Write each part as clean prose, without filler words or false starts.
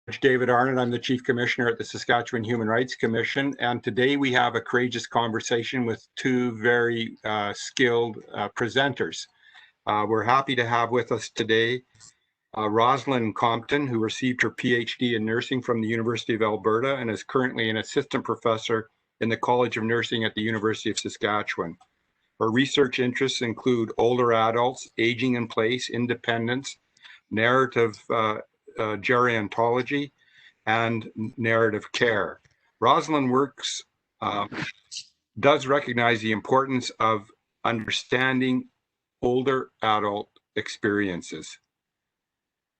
David Arnot. I'm the Chief Commissioner at the Saskatchewan Human Rights Commission, and today we have a courageous conversation with two very skilled presenters. We're happy to have with us today Rosalind Compton, who received her PhD in nursing from the University of Alberta and is currently an assistant professor in the College of Nursing at the University of Saskatchewan. Her research interests include older adults, aging in place, independence, narrative gerontology, and narrative care. Rosalind works, does recognize the importance of understanding older adult experiences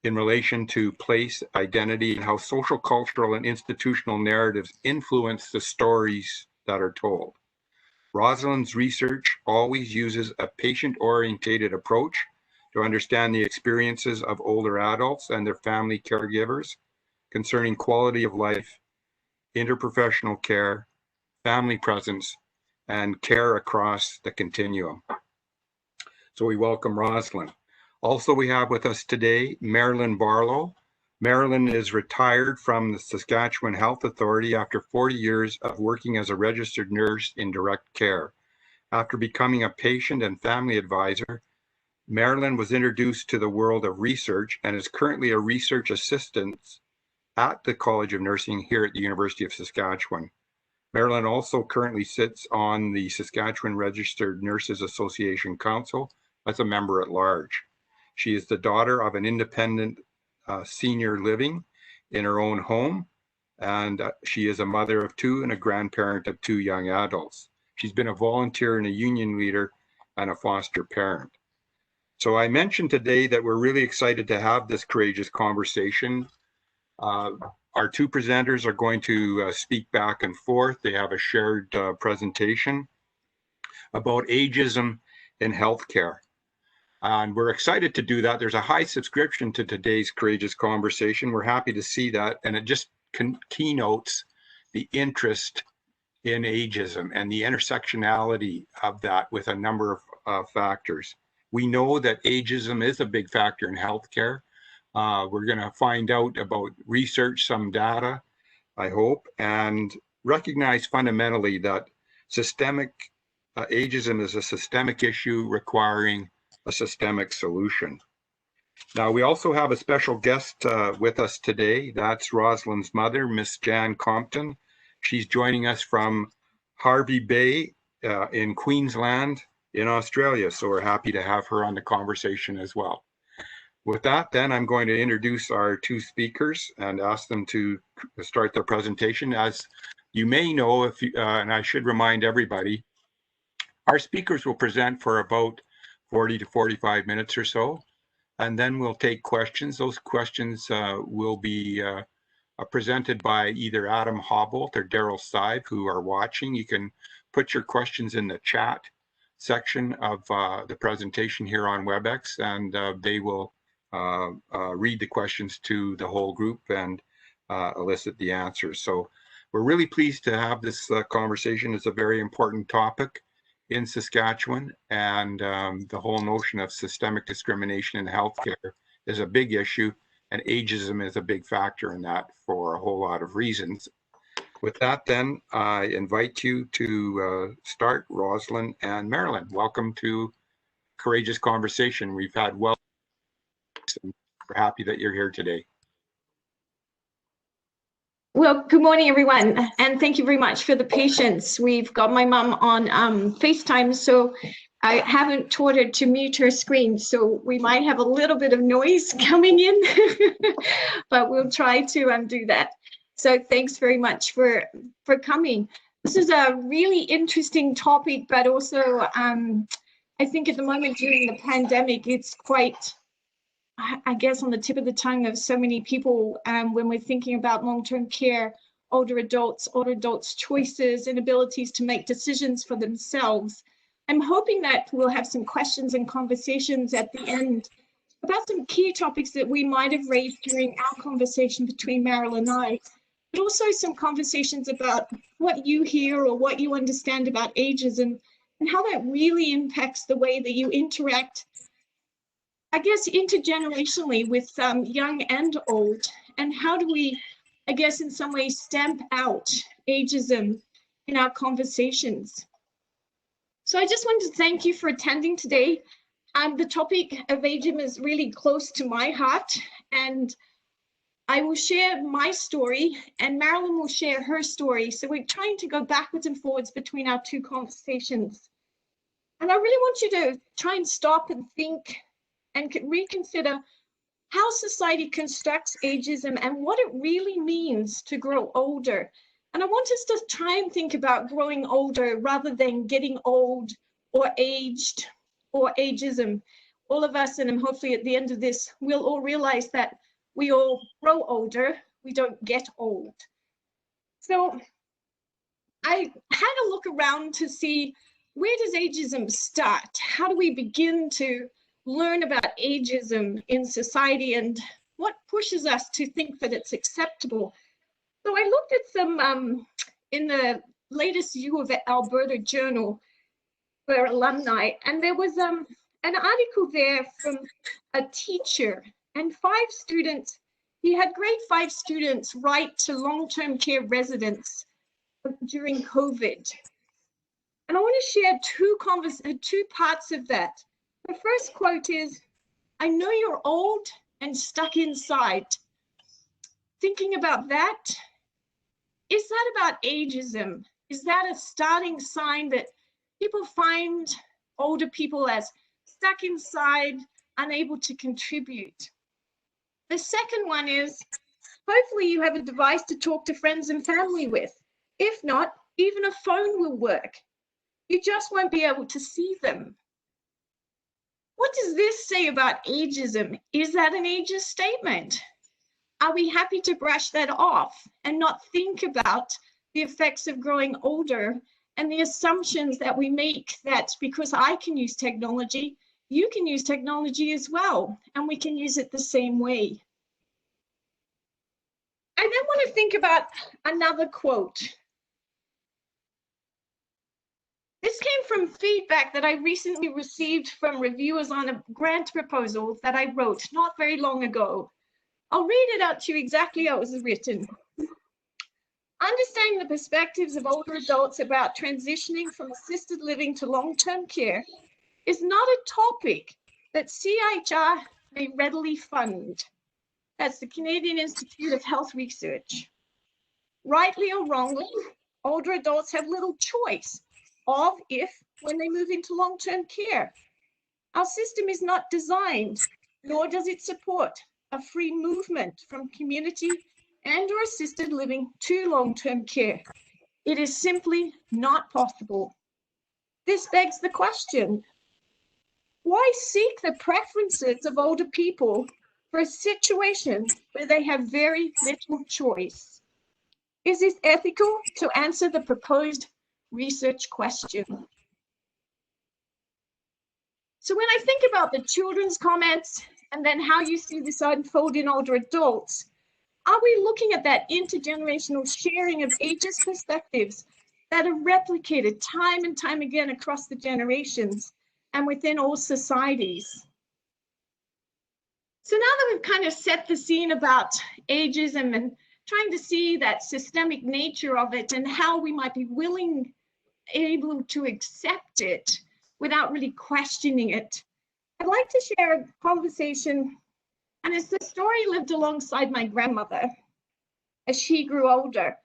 in relation to place, identity, and how social, cultural, and institutional narratives influence the stories that are told. Rosalind's research always uses a patient-oriented approach to understand the experiences of older adults and their family caregivers concerning quality of life, interprofessional care, family presence, and care across the continuum. So we welcome Rosalind. Also, we have with us today Marilyn Barlow. Marilyn is retired from the Saskatchewan Health Authority after 40 years of working as a registered nurse in direct care. After becoming a patient and family advisor, Marilyn was introduced to the world of research and is currently a research assistant at the College of Nursing here at the University of Saskatchewan. Marilyn also currently sits on the Saskatchewan Registered Nurses Association Council as a member at large. She is the daughter of an independent senior living in her own home, and she is a mother of two and a grandparent of two young adults. She's been a volunteer and a union leader and a foster parent. So I mentioned today that we're really excited to have this courageous conversation. Our two presenters are going to speak back and forth. They have a shared presentation about ageism in healthcare. And we're excited to do that. There's a high subscription to today's courageous conversation. We're happy to see that. And it just keynotes the interest in ageism and the intersectionality of that with a number of factors. We know that ageism is a big factor in healthcare. We're going to find out about research, some data, I hope, and recognize fundamentally that systemic ageism is a systemic issue requiring a systemic solution. Now, we also have a special guest with us today. That's Rosalind's mother, Miss Jan Compton. She's joining us from Hervey Bay in Queensland in Australia. So we're happy to have her on the conversation as well. With that, then, I'm going to introduce our two speakers and ask them to start their presentation. As you may know, if you, and I should remind everybody, our speakers will present for about 40 to 45 minutes or so, and then we'll take questions. Those questions will be presented by either Adam Hawboldt or Daryl Sive, who are watching. You can put your questions in the chat section of the presentation here on WebEx, and they will read the questions to the whole group and elicit the answers. So we're really pleased to have this conversation. It's a very important topic in Saskatchewan, and the whole notion of systemic discrimination in healthcare is a big issue, and ageism is a big factor in that for a whole lot of reasons. With that, then, I invite you to start, Rosalind and Marilyn. Welcome to Courageous Conversation. We've had well, and we're happy that you're here today. Well, good morning, everyone, and thank you very much for the patience. We've got my mum on FaceTime, so I haven't taught her to mute her screen, so we might have a little bit of noise coming in, but we'll try to undo that. So thanks very much for coming. This is a really interesting topic, but also I think at the moment during the pandemic, it's quite, I guess, on the tip of the tongue of so many people when we're thinking about long-term care, older adults' choices and abilities to make decisions for themselves. I'm hoping that we'll have some questions and conversations at the end about some key topics that we might have raised during our conversation between Meryl and I, but also some conversations about what you hear or what you understand about ageism and how that really impacts the way that you interact, I guess, intergenerationally with young and old, and how do we, I guess, in some ways stamp out ageism in our conversations. So I just want to thank you for attending today. The topic of ageism is really close to my heart, and I will share my story and Marilyn will share her story. So we're trying to go backwards and forwards between our two conversations. And I really want you to try and stop and think and reconsider how society constructs ageism and what it really means to grow older. And I want us to try and think about growing older rather than getting old or aged or ageism. All of us, and hopefully at the end of this, we'll all realize that we all grow older, we don't get old. So I had a look around to see, where does ageism start? How do we begin to learn about ageism in society, and what pushes us to think that it's acceptable? So I looked at some in the latest U of Alberta journal for alumni, and there was an article there from a teacher and 5 students. He had grade 5 students write to long-term care residents during COVID. And I want to share two parts of that. The first quote is, "I know you're old and stuck inside." Thinking about that, is that about ageism? Is that a starting sign that people find older people as stuck inside, unable to contribute? The second one is, hopefully you have a device to talk to friends and family with. If not, even a phone will work. You just won't be able to see them. What does this say about ageism? Is that an ageist statement? Are we happy to brush that off and not think about the effects of growing older and the assumptions that we make that because I can use technology, you can use technology as well, and we can use it the same way? I then want to think about another quote. This came from feedback that I recently received from reviewers on a grant proposal that I wrote not very long ago. I'll read it out to you exactly how it was written. Understanding the perspectives of older adults about transitioning from assisted living to long-term care is not a topic that CIHR may readily fund. That's the Canadian Institute of Health Research. Rightly or wrongly, older adults have little choice of if, when they move into long-term care. Our system is not designed, nor does it support a free movement from community and or assisted living to long-term care. It is simply not possible. This begs the question, why seek the preferences of older people for a situation where they have very little choice? Is it ethical to answer the proposed research question? So when I think about the children's comments and then how you see this unfold in older adults, are we looking at that intergenerational sharing of ageist perspectives that are replicated time and time again across the generations and within all societies? So now that we've kind of set the scene about ageism and trying to see that systemic nature of it and how we might be able to accept it without really questioning it, I'd like to share a conversation, and it's the story lived alongside my grandmother as she grew older.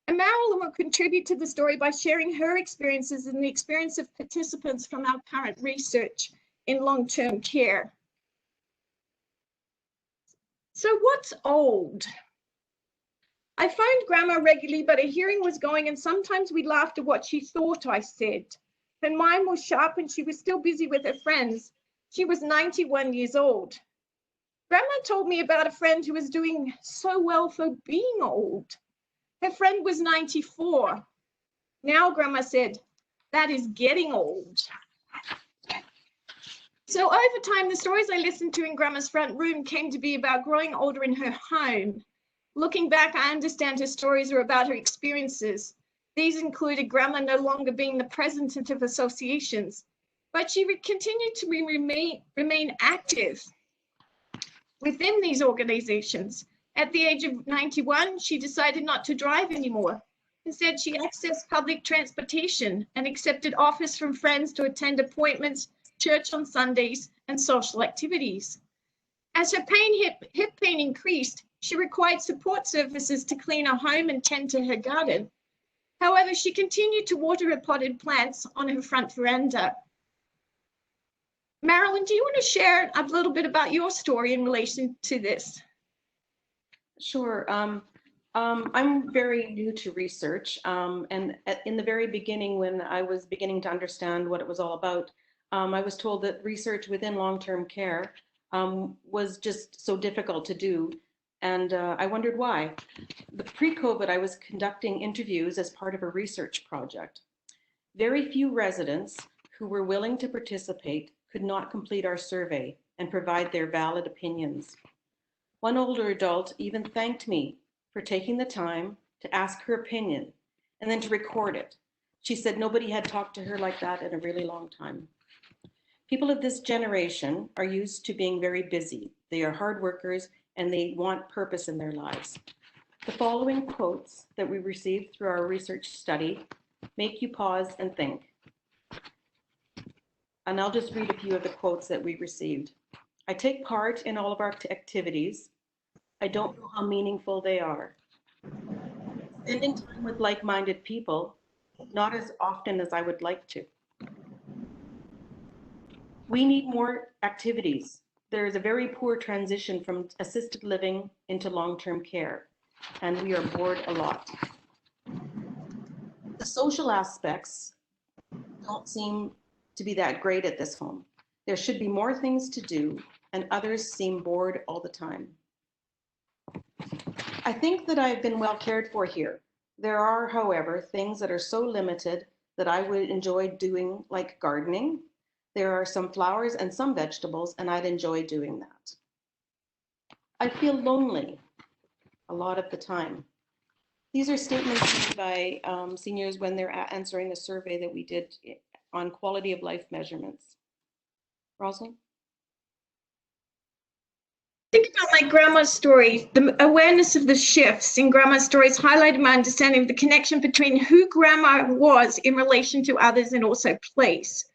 And Marilyn will contribute to the story by sharing her experiences and the experience of participants from our current research in long-term care. So what's old? I phoned Grandma regularly, but her hearing was going, and sometimes we laughed at what she thought I said. Her mind was sharp and she was still busy with her friends. She was 91 years old. Grandma told me about a friend who was doing so well for being old. Her friend was 94. Now, Grandma said, that is getting old. So over time, the stories I listened to in Grandma's front room came to be about growing older in her home. Looking back, I understand her stories are about her experiences. These included Grandma no longer being the president of associations, but she continued to remain active within these organizations At the age of 91, she decided not to drive anymore. Instead, she accessed public transportation and accepted offers from friends to attend appointments, church on Sundays, and social activities. As her hip pain increased, she required support services to clean her home and tend to her garden. However, she continued to water her potted plants on her front veranda. Marilyn, do you want to share a little bit about your story in relation to this? Sure. I'm very new to research, and in the very beginning, when I was beginning to understand what it was all about, I was told that research within long-term care was just so difficult to do, and I wondered why. Pre-COVID, I was conducting interviews as part of a research project. Very few residents who were willing to participate could not complete our survey and provide their valid opinions. One older adult even thanked me for taking the time to ask her opinion and then to record it. She said nobody had talked to her like that in a really long time. People of this generation are used to being very busy. They are hard workers and they want purpose in their lives. The following quotes that we received through our research study make you pause and think. And I'll just read a few of the quotes that we received. I take part in all of our activities. I don't know how meaningful they are. Spending time with like-minded people, not as often as I would like to. We need more activities. There is a very poor transition from assisted living into long-term care, and we are bored a lot. The social aspects don't seem to be that great at this home. There should be more things to do, and others seem bored all the time. I think that I've been well cared for here. There are, however, things that are so limited that I would enjoy doing, like gardening. There are some flowers and some vegetables, and I'd enjoy doing that. I feel lonely a lot of the time. These are statements made by seniors when they're answering the survey that we did on quality of life measurements. Rosalind? Think about my grandma's story. The awareness of the shifts in grandma's stories highlighted my understanding of the connection between who grandma was in relation to others and also place.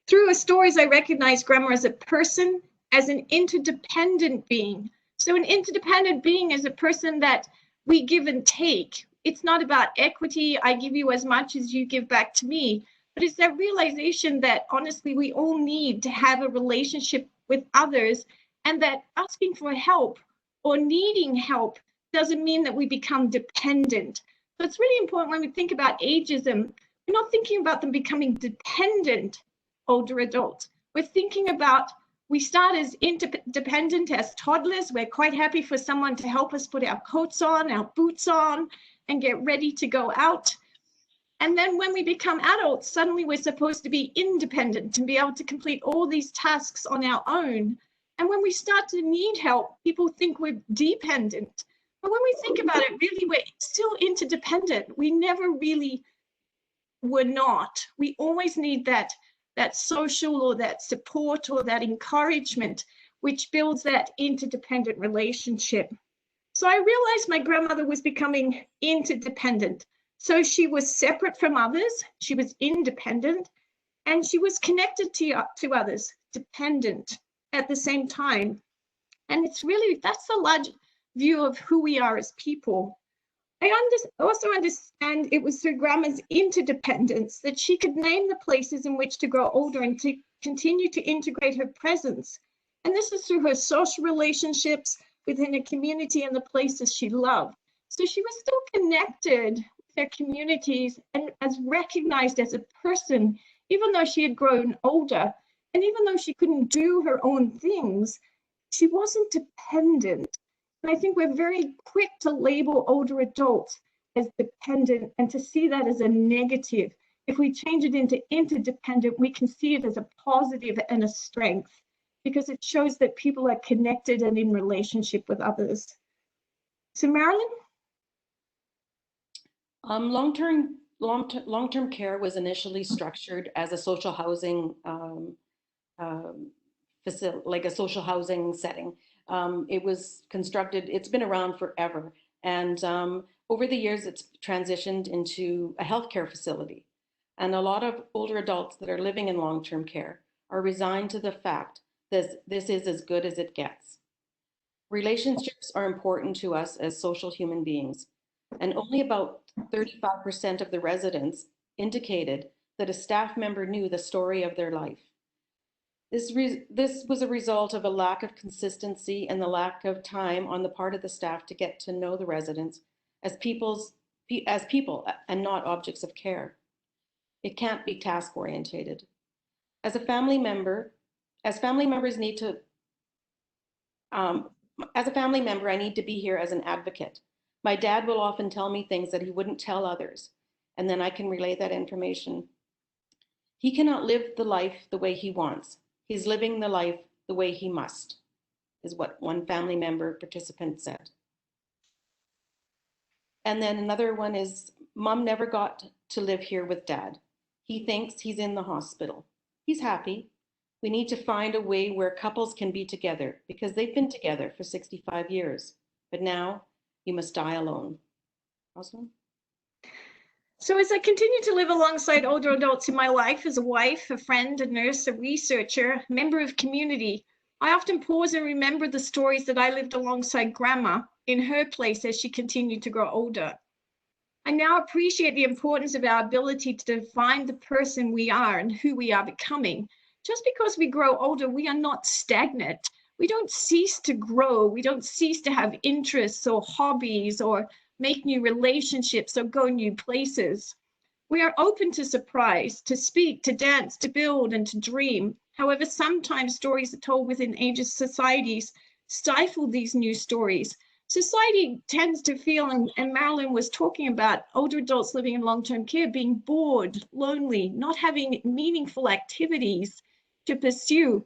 Through her stories, I recognized grandma as a person, as an interdependent being. So an interdependent being is a person that we give and take. It's not about equity. I give you as much as you give back to me. But it's that realization that honestly, we all need to have a relationship with others, and that asking for help or needing help doesn't mean that we become dependent. So it's really important when we think about ageism, we're not thinking about them becoming dependent older adults. We're thinking about, we start as interdependent as toddlers. We're quite happy for someone to help us put our coats on, our boots on, and get ready to go out. And then when we become adults, suddenly we're supposed to be independent and be able to complete all these tasks on our own. And when we start to need help, people think we're dependent. But when we think about it, really, we're still interdependent. We never really were not. We always need that social or that support or that encouragement, which builds that interdependent relationship. So I realized my grandmother was becoming interdependent. So she was separate from others, she was independent, and she was connected to others, dependent at the same time. And it's really, that's a large view of who we are as people. I also understand it was through grandma's interdependence that she could name the places in which to grow older and to continue to integrate her presence. And this is through her social relationships within a community and the places she loved. So she was still connected with her communities and as recognized as a person, even though she had grown older. And even though she couldn't do her own things, she wasn't dependent. And I think we're very quick to label older adults as dependent and to see that as a negative. If we change it into interdependent, we can see it as a positive and a strength because it shows that people are connected and in relationship with others. So Marilyn? Long-term care was initially structured as a social housing facility, like a social housing setting. It was constructed, it's been around forever. And over the years, it's transitioned into a healthcare facility. And a lot of older adults that are living in long-term care are resigned to the fact that this is as good as it gets. Relationships are important to us as social human beings, and only about 35% of the residents indicated that a staff member knew the story of their life. This was a result of a lack of consistency and the lack of time on the part of the staff to get to know the residents as people and not objects of care. It can't be task orientated. As family member, I need to be here as an advocate. My dad will often tell me things that he wouldn't tell others, and then I can relay that information. He cannot live the life the way he wants. He's living the life the way he must, is what one family member participant said. And then another one is, Mom never got to live here with Dad. He thinks he's in the hospital. He's happy. We need to find a way where couples can be together because they've been together for 65 years. But now you must die alone. Rosalind? So as I continue to live alongside older adults in my life as a wife, a friend, a nurse, a researcher, a member of community, I often pause and remember the stories that I lived alongside Grandma in her place as she continued to grow older. I now appreciate the importance of our ability to define the person we are and who we are becoming. Just because we grow older, we are not stagnant. We don't cease to grow. We don't cease to have interests or hobbies or make new relationships or go new places. We are open to surprise, to speak, to dance, to build, and to dream. However, sometimes stories are told within ageist societies stifle these new stories. Society tends to feel, and Marilyn was talking about older adults living in long-term care being bored, lonely, not having meaningful activities to pursue.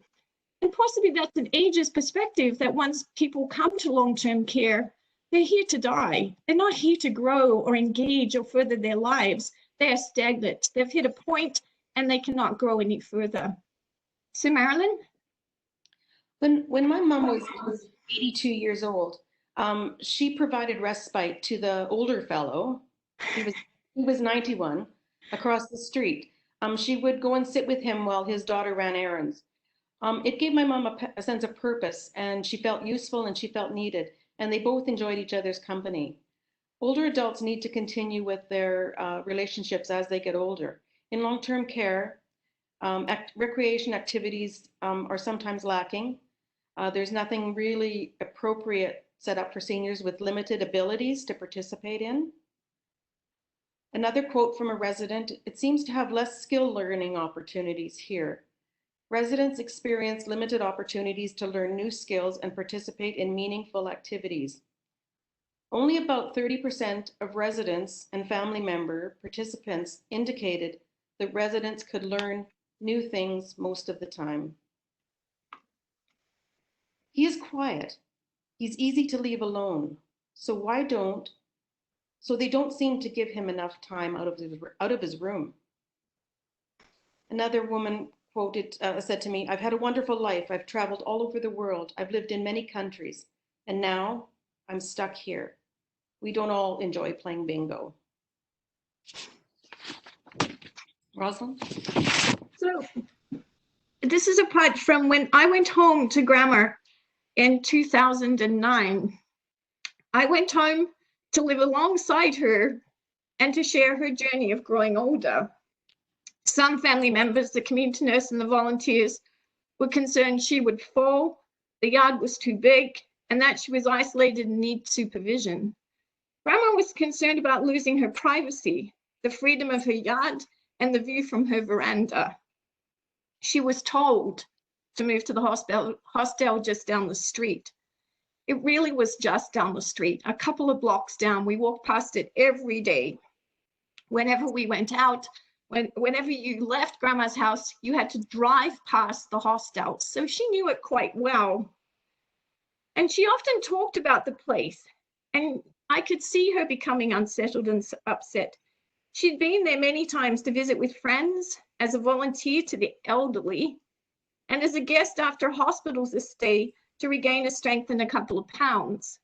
And possibly that's an ageist perspective that once people come to long-term care, they're here to die. They're not here to grow or engage or further their lives. They are stagnant. They've hit a point and they cannot grow any further. So Marilyn? When my mom was 82 years old, she provided respite to the older fellow. He was 91 across the street. She would go and sit with him while his daughter ran errands. It gave my mom a sense of purpose, and she felt useful and she felt needed, and they both enjoyed each other's company. Older adults need to continue with their relationships as they get older. In long-term care, recreation activities are sometimes lacking. There's nothing really appropriate set up for seniors with limited abilities to participate in. Another quote from a resident, it seems to have less skill learning opportunities here. Residents experience limited opportunities to learn new skills and participate in meaningful activities. Only about 30% of residents and family member participants indicated that residents could learn new things most of the time. He is quiet. He's easy to leave alone. So they don't seem to give him enough time out of his room. Another woman said to me, I've had a wonderful life. I've traveled all over the world. I've lived in many countries. And now I'm stuck here. We don't all enjoy playing bingo. Rosalind? So this is a part from when I went home to Grandma in 2009. I went home to live alongside her and to share her journey of growing older. Some family members, the community nurse and the volunteers, were concerned she would fall, the yard was too big, and that she was isolated and needed supervision. Grandma was concerned about losing her privacy, the freedom of her yard, and the view from her veranda. She was told to move to the hostel just down the street. It really was just down the street, a couple of blocks down. We walked past it every day. Whenever we went out, whenever you left Grandma's house, you had to drive past the hostel. So she knew it quite well. And she often talked about the place, and I could see her becoming unsettled and upset. She'd been there many times to visit with friends, as a volunteer to the elderly, and as a guest after hospitals stay to regain a strength and a couple of pounds.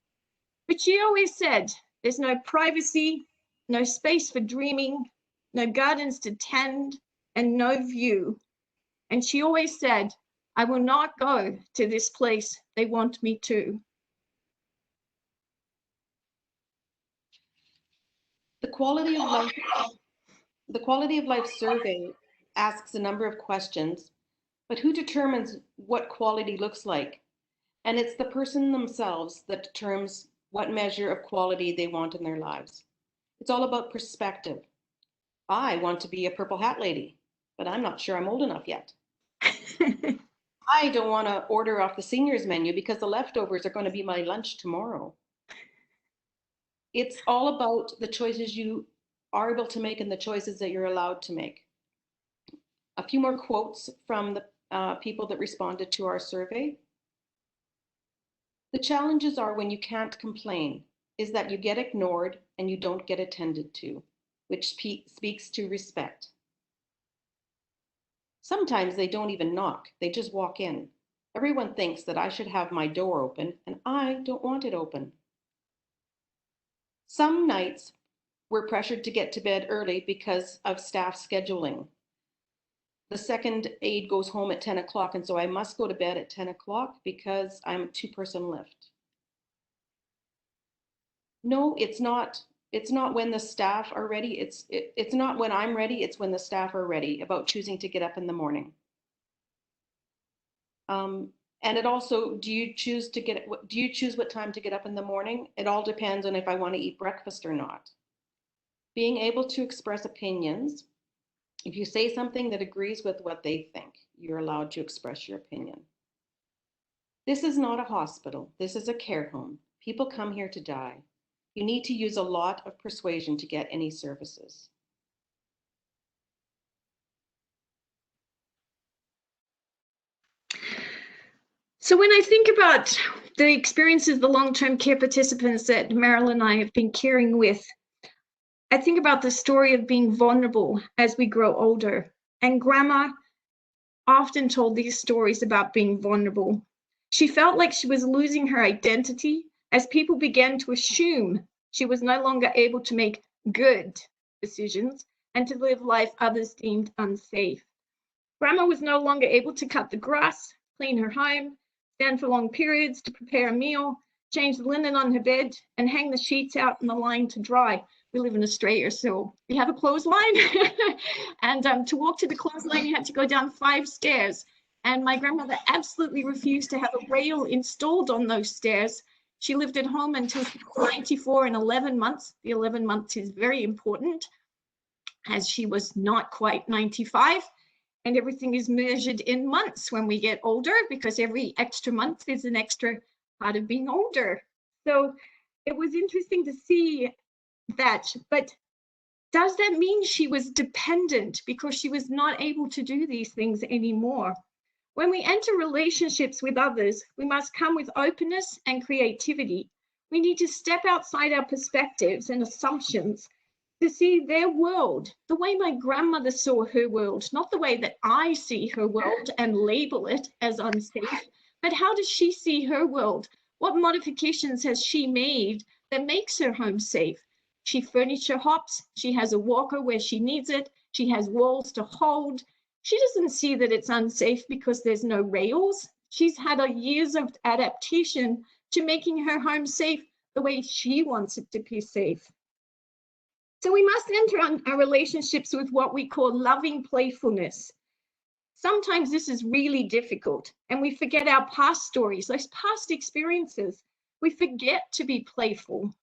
But she always said, there's no privacy, no space for dreaming, no gardens to tend, and no view. And she always said, I will not go to this place they want me to. The Quality of Life survey asks a number of questions, but who determines what quality looks like? And it's the person themselves that determines what measure of quality they want in their lives. It's all about perspective. I want to be a purple hat lady, but I'm not sure I'm old enough yet. I don't want to order off the seniors menu because the leftovers are going to be my lunch tomorrow. It's all about the choices you are able to make and the choices that you're allowed to make. A few more quotes from the people that responded to our survey. The challenges are when you can't complain, is that you get ignored and you don't get attended to, which speaks to respect. Sometimes they don't even knock, they just walk in. Everyone thinks that I should have my door open and I don't want it open. Some nights we're pressured to get to bed early because of staff scheduling. The second aide goes home at 10 o'clock, and so I must go to bed at 10 o'clock because I'm a two-person lift. No, it's not when the staff are ready. It's not when I'm ready, it's when the staff are ready about choosing to get up in the morning. And it also, do you choose what time to get up in the morning? It all depends on if I want to eat breakfast or not. Being able to express opinions. If you say something that agrees with what they think, you're allowed to express your opinion. This is not a hospital. This is a care home. People come here to die. You need to use a lot of persuasion to get any services. So when I think about the experiences the long-term care participants that Meryl and I have been caring with, I think about the story of being vulnerable as we grow older. And Grandma often told these stories about being vulnerable. She felt like she was losing her identity as people began to assume she was no longer able to make good decisions and to live life others deemed unsafe. Grandma was no longer able to cut the grass, clean her home, stand for long periods to prepare a meal, change the linen on her bed, and hang the sheets out in the line to dry. We live in Australia, so we have a clothesline. And to walk to the clothesline, you had to go down 5 stairs. And my grandmother absolutely refused to have a rail installed on those stairs. She lived at home until she was 94 and 11 months. The 11 months is very important, as she was not quite 95. And everything is measured in months when we get older, because every extra month is an extra part of being older. So it was interesting to see that. But does that mean she was dependent because she was not able to do these things anymore? When we enter relationships with others, we must come with openness and creativity. We need to step outside our perspectives and assumptions to see their world, the way my grandmother saw her world, not the way that I see her world and label it as unsafe, but how does she see her world? What modifications has she made that makes her home safe? She furniture hops, she has a walker where she needs it, she has walls to hold. She doesn't see that it's unsafe because there's no rails. She's had years of adaptation to making her home safe the way she wants it to be safe. So we must enter our relationships with what we call loving playfulness. Sometimes this is really difficult, and we forget our past stories, those past experiences. We forget to be playful.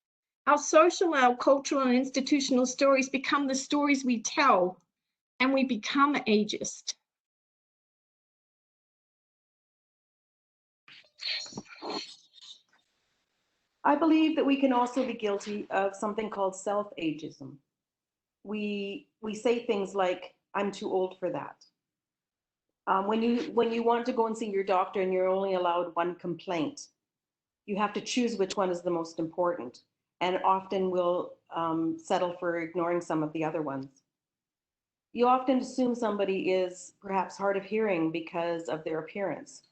Our social, our cultural, and institutional stories become the stories we tell, and we become ageist. I believe that we can also be guilty of something called self-ageism. We say things like, I'm too old for that. When you want to go and see your doctor and you're only allowed one complaint, you have to choose which one is the most important, and often will settle for ignoring some of the other ones. You often assume somebody is perhaps hard of hearing because of their appearance.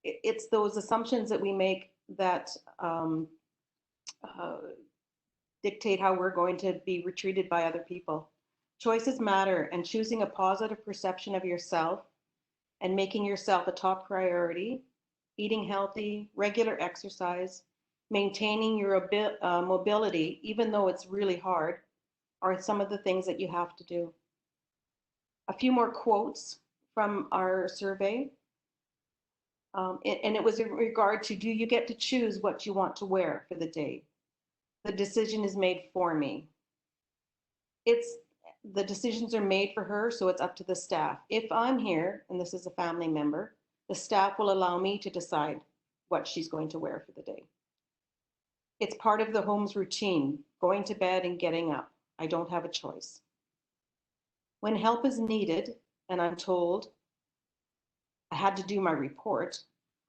it's those assumptions that we make that dictate how we're going to be treated by other people. Choices matter, and choosing a positive perception of yourself and making yourself a top priority, eating healthy, regular exercise, maintaining your mobility, even though it's really hard, are some of the things that you have to do. A few more quotes from our survey. And it was in regard to, do you get to choose what you want to wear for the day? The decision is made for me. The decisions are made for her, so it's up to the staff. If I'm here, and this is a family member, the staff will allow me to decide what she's going to wear for the day. It's part of the home's routine, going to bed and getting up. I don't have a choice. When help is needed, and I'm told I had to do my report,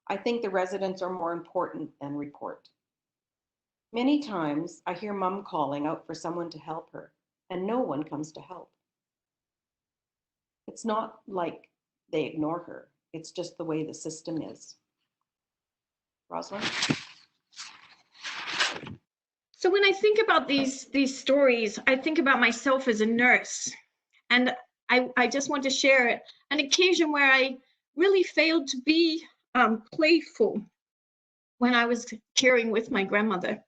I think the residents are more important than report. Many times I hear mom calling out for someone to help her, and no one comes to help. It's not like they ignore her. It's just the way the system is. Rosalind? So when I think about these stories, I think about myself as a nurse. And I just want to share an occasion where I really failed to be playful when I was caring with my grandmother.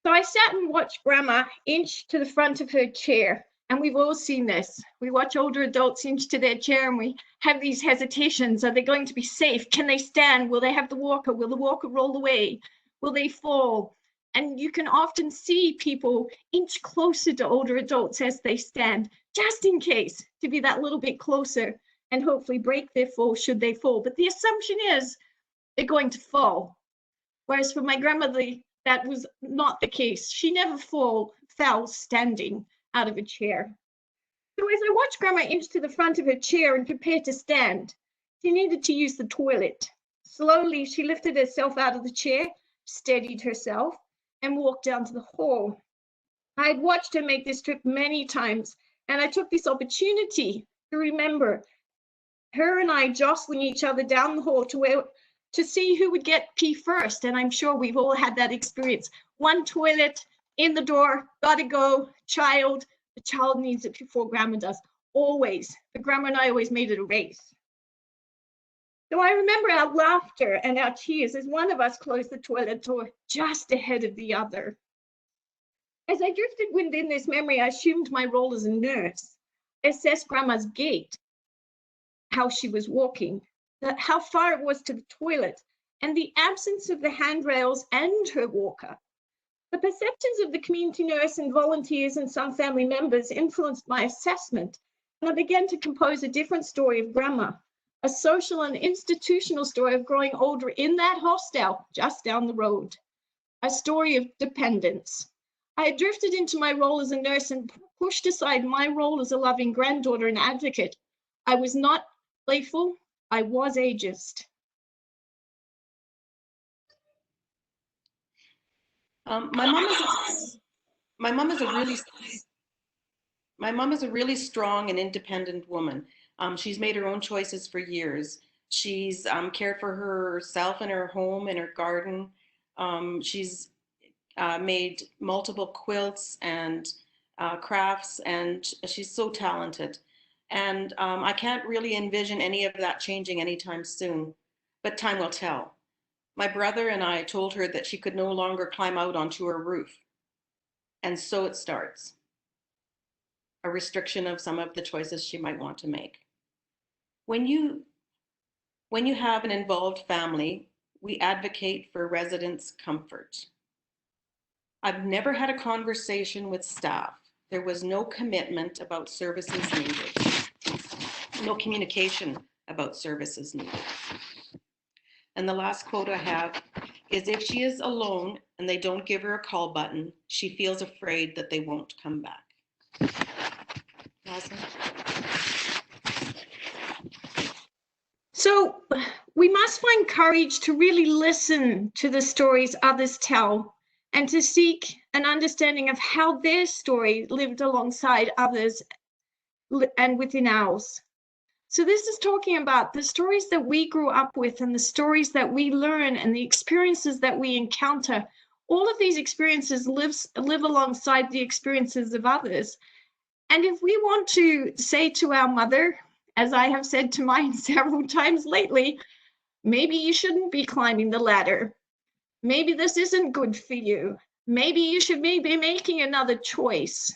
So I sat and watched Grandma inch to the front of her chair. And we've all seen this. We watch older adults inch to their chair and we have these hesitations. Are they going to be safe? Can they stand? Will they have the walker? Will the walker roll away? Will they fall? And you can often see people inch closer to older adults as they stand, just in case, to be that little bit closer and hopefully break their fall should they fall. But the assumption is they're going to fall. Whereas for my grandmother, that was not the case. She never fell standing out of a chair. So as I watched Grandma inch to the front of her chair and prepare to stand, she needed to use the toilet. Slowly, she lifted herself out of the chair, steadied herself, and walked down to the hall. I had watched her make this trip many times, and I took this opportunity to remember her and I jostling each other down the hall to see who would get pee first. And I'm sure we've all had that experience. One toilet, in the door, gotta go, child. The child needs it before Grandma does, always. But Grandma and I always made it a race. So I remember our laughter and our tears as one of us closed the toilet door just ahead of the other. As I drifted within this memory, I assumed my role as a nurse, assessed Grandma's gait, how she was walking, how far it was to the toilet, and the absence of the handrails and her walker. The perceptions of the community nurse and volunteers and some family members influenced my assessment, and I began to compose a different story of Grandma, a social and institutional story of growing older in that hostel just down the road, a story of dependence. I had drifted into my role as a nurse and pushed aside my role as a loving granddaughter and advocate. I was not playful, I was ageist. My mom is a really strong and independent woman. She's made her own choices for years. She's cared for herself in her home, in her garden. She's made multiple quilts and crafts, and she's so talented. And I can't really envision any of that changing anytime soon, but time will tell. My brother and I told her that she could no longer climb out onto her roof. And so it starts. A restriction of some of the choices she might want to make. When you have an involved family, we advocate for residents' comfort. I've never had a conversation with staff. There was no commitment about services needed. No communication about services needed. And the last quote I have is, if she is alone and they don't give her a call button, she feels afraid that they won't come back. Awesome. So we must find courage to really listen to the stories others tell and to seek an understanding of how their story lived alongside others and within ours. So this is talking about the stories that we grew up with and the stories that we learn and the experiences that we encounter. All of these experiences live alongside the experiences of others. And if we want to say to our mother, as I have said to mine several times lately, maybe you shouldn't be climbing the ladder. Maybe this isn't good for you. Maybe you should be making another choice.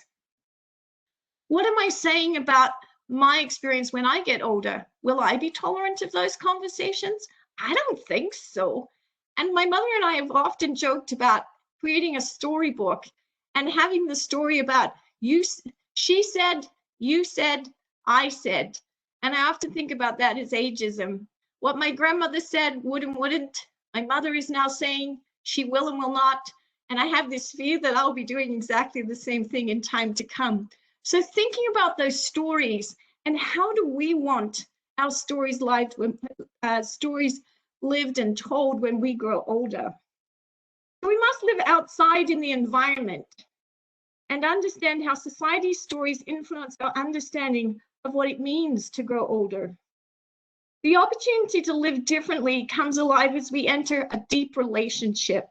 What am I saying about my experience when I get older? Will I be tolerant of those conversations? I don't think so. And my mother and I have often joked about creating a storybook and having the story about she said, you said, I said. And I often think about that as ageism. What my grandmother said would and wouldn't, my mother is now saying she will and will not. And I have this fear that I'll be doing exactly the same thing in time to come. So thinking about those stories and how do we want our stories lived and told when we grow older? So we must live outside in the environment and understand how society's stories influence our understanding of what it means to grow older. The opportunity to live differently comes alive as we enter a deep relationship.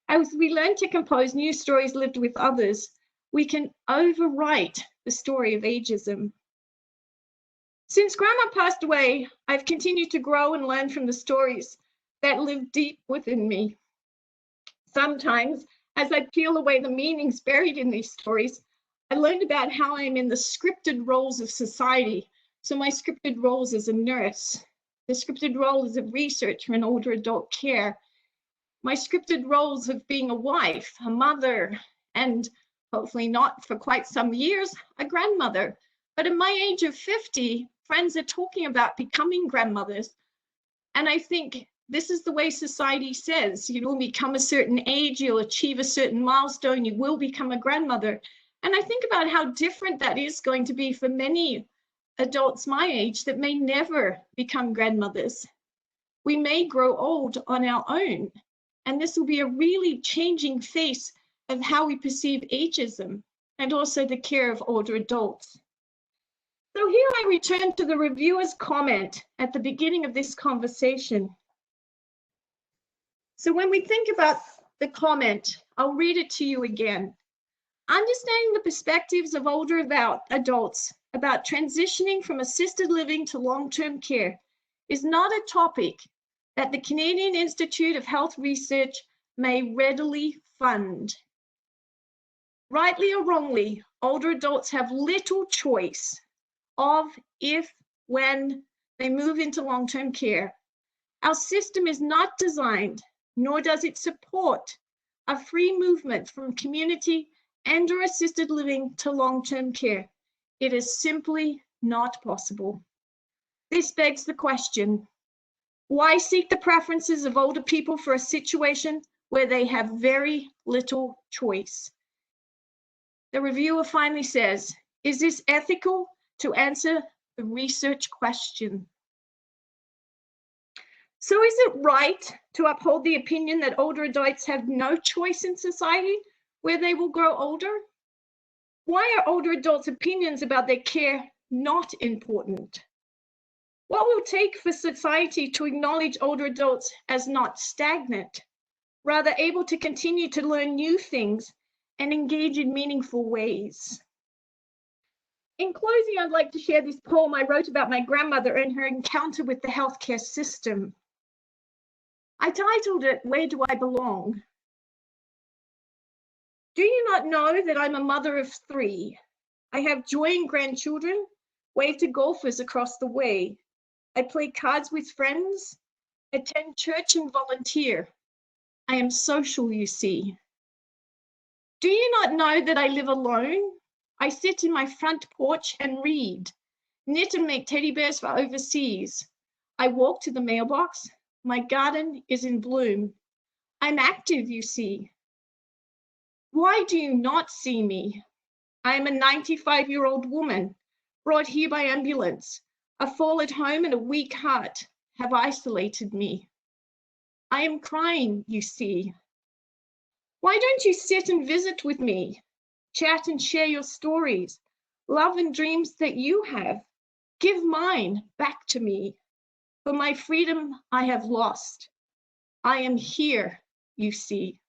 As we learn to compose new stories lived with others, we can overwrite the story of ageism. Since Grandma passed away, I've continued to grow and learn from the stories that live deep within me. Sometimes, as I peel away the meanings buried in these stories, I learned about how I'm in the scripted roles of society. So my scripted roles as a nurse, the scripted role as a researcher in older adult care, my scripted roles of being a wife, a mother, and hopefully not for quite some years, a grandmother. But at my age of 50, friends are talking about becoming grandmothers. And I think this is the way society says, you will become a certain age, you'll achieve a certain milestone, you will become a grandmother. And I think about how different that is going to be for many adults my age that may never become grandmothers. We may grow old on our own. And this will be a really changing face of how we perceive ageism and also the care of older adults. So here I return to the reviewer's comment at the beginning of this conversation. So when we think about the comment, I'll read it to you again. Understanding the perspectives of older adults about transitioning from assisted living to long-term care is not a topic that the Canadian Institute of Health Research may readily fund. Rightly or wrongly, older adults have little choice of if, when they move into long-term care. Our system is not designed, nor does it support, a free movement from community and or assisted living to long-term care. It is simply not possible. This begs the question, why seek the preferences of older people for a situation where they have very little choice? The reviewer finally says, is this ethical to answer the research question? So is it right to uphold the opinion that older adults have no choice in society where they will grow older? Why are older adults' opinions about their care not important? What will it take for society to acknowledge older adults as not stagnant, rather able to continue to learn new things and engage in meaningful ways? In closing, I'd like to share this poem I wrote about my grandmother and her encounter with the healthcare system. I titled it, Where Do I Belong? Do you not know that I'm a mother of 3? I have joy in grandchildren, wave to golfers across the way. I play cards with friends, attend church and volunteer. I am social, you see. Do you not know that I live alone? I sit in my front porch and read, knit and make teddy bears for overseas. I walk to the mailbox. My garden is in bloom. I'm active, you see. Why do you not see me? I am a 95-year-old woman, brought here by ambulance. A fall at home and a weak heart have isolated me. I am crying, you see. Why don't you sit and visit with me? Chat and share your stories, love and dreams that you have. Give mine back to me, for my freedom I have lost. I am here, you see.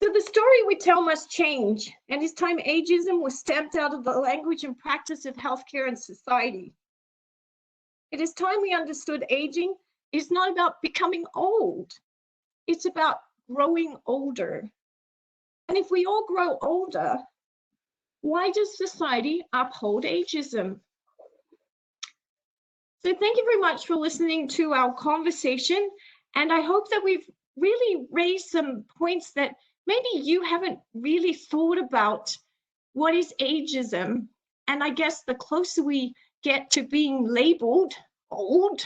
So the story we tell must change, and it's time ageism was stamped out of the language and practice of healthcare and society. It is time we understood aging is not about becoming old. It's about growing older. And if we all grow older, why does society uphold ageism? So thank you very much for listening to our conversation. And I hope that we've really raised some points that maybe you haven't really thought about. What is ageism? And I guess the closer we get to being labeled old,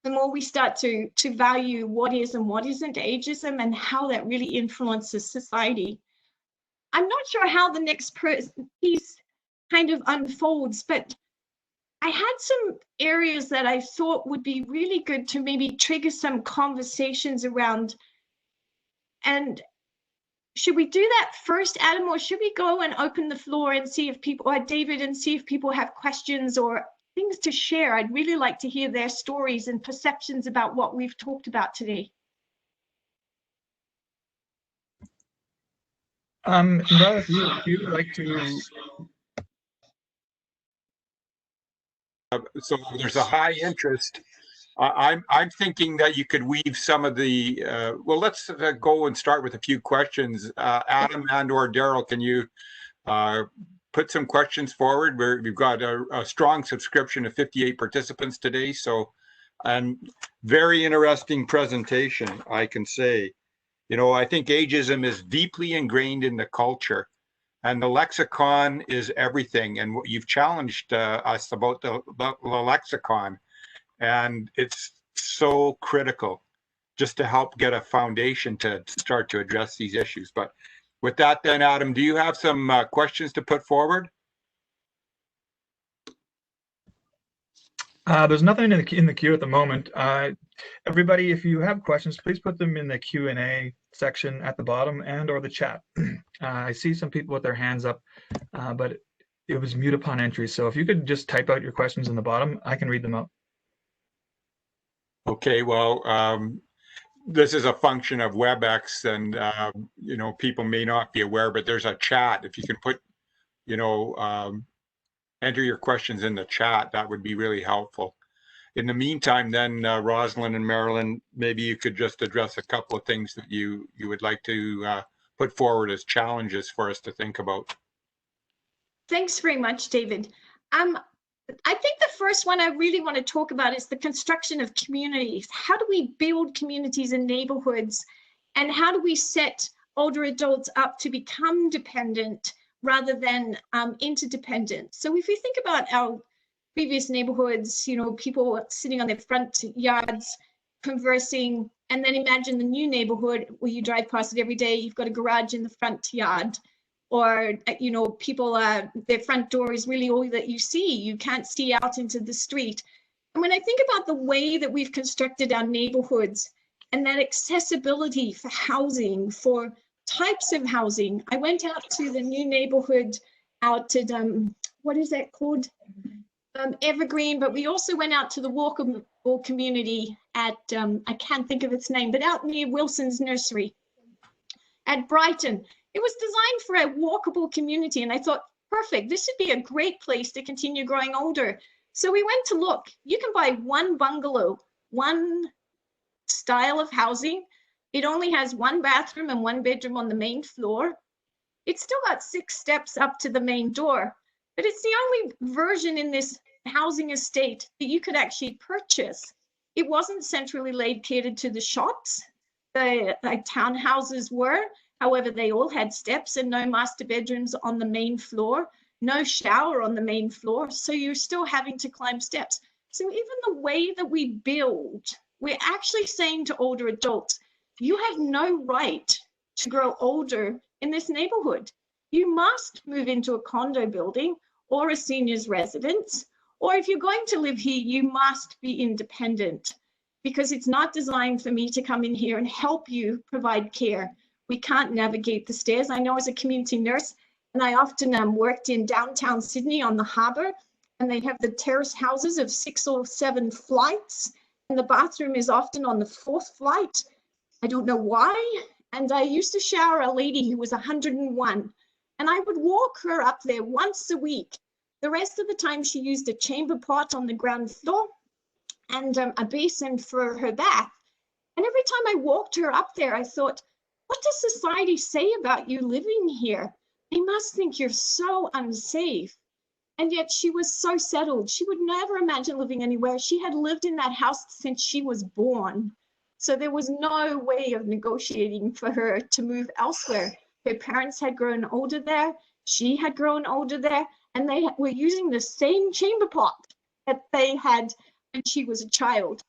the more we start to value what is and what isn't ageism and how that really influences society. I'm not sure how the next piece kind of unfolds, but I had some areas that I thought would be really good to maybe trigger some conversations around. And should we do that first, Adam, or should we go and open the floor and see if people, or David, and see if people have questions or things to share? I'd really like to hear their stories and perceptions about what we've talked about today. Well, if you'd like to. So there's a high interest. I'm thinking that you could weave some of the, well, let's go and start with a few questions. Adam and/or Daryl, can you put some questions forward? We've got a strong subscription of 58 participants today. So, and very interesting presentation, I can say. You know, I think ageism is deeply ingrained in the culture, and the lexicon is everything. And what you've challenged us about the lexicon, and it's so critical just to help get a foundation to start to address these issues. But with that then, Adam, do you have some questions to put forward? There's nothing in the queue at the moment. Everybody, if you have questions, please put them in the Q&A section at the bottom and/or the chat. I see some people with their hands up, but it was mute upon entry. So if you could just type out your questions in the bottom, I can read them out. Okay, well, this is a function of WebEx, and you know, people may not be aware, but there's a chat. If you can put, you know, enter your questions in the chat, that would be really helpful. In the meantime, then, Rosalind and Marilyn, maybe you could just address a couple of things that you would like to put forward as challenges for us to think about. Thanks very much, David. I think the first one I really want to talk about is the construction of communities. How do we build communities and neighborhoods? And how do we set older adults up to become dependent rather than interdependent? So if we think about our previous neighborhoods, you know, people sitting on their front yards conversing, and then imagine the new neighborhood where you drive past it every day, you've got a garage in the front yard. Or, you know, people, their front door is really all that you see. You can't see out into the street. And when I think about the way that we've constructed our neighborhoods and that accessibility for housing, for types of housing, I went out to the new neighborhood out at, what is that called? Evergreen, but we also went out to the walkable community at, I can't think of its name, but out near Wilson's Nursery at Brighton. It was designed for a walkable community, and I thought, perfect, this would be a great place to continue growing older. So we went to look. You can buy one bungalow, one style of housing. It only has one bathroom and one bedroom on the main floor. It's still got 6 steps up to the main door, but it's the only version in this housing estate that you could actually purchase. It wasn't centrally located to the shops. The townhouses were. However, they all had steps and no master bedrooms on the main floor, no shower on the main floor. So you're still having to climb steps. So even the way that we build, we're actually saying to older adults, you have no right to grow older in this neighborhood. You must move into a condo building or a senior's residence, or if you're going to live here, you must be independent, because it's not designed for me to come in here and help you provide care. We can't navigate the stairs. I know as a community nurse, And I often worked in downtown Sydney on the harbour, and they have the terrace houses of 6 or 7 flights, and the bathroom is often on the 4th flight. I don't know why. And I used to shower a lady who was 101, and I would walk her up there once a week. The rest of the time she used a chamber pot on the ground floor and a basin for her bath. And every time I walked her up there, I thought, what does society say about you living here? They must think you're so unsafe. And yet she was so settled. She would never imagine living anywhere. She had lived in that house since she was born. So there was no way of negotiating for her to move elsewhere. Her parents had grown older there. She had grown older there. And they were using the same chamber pot that they had when she was a child.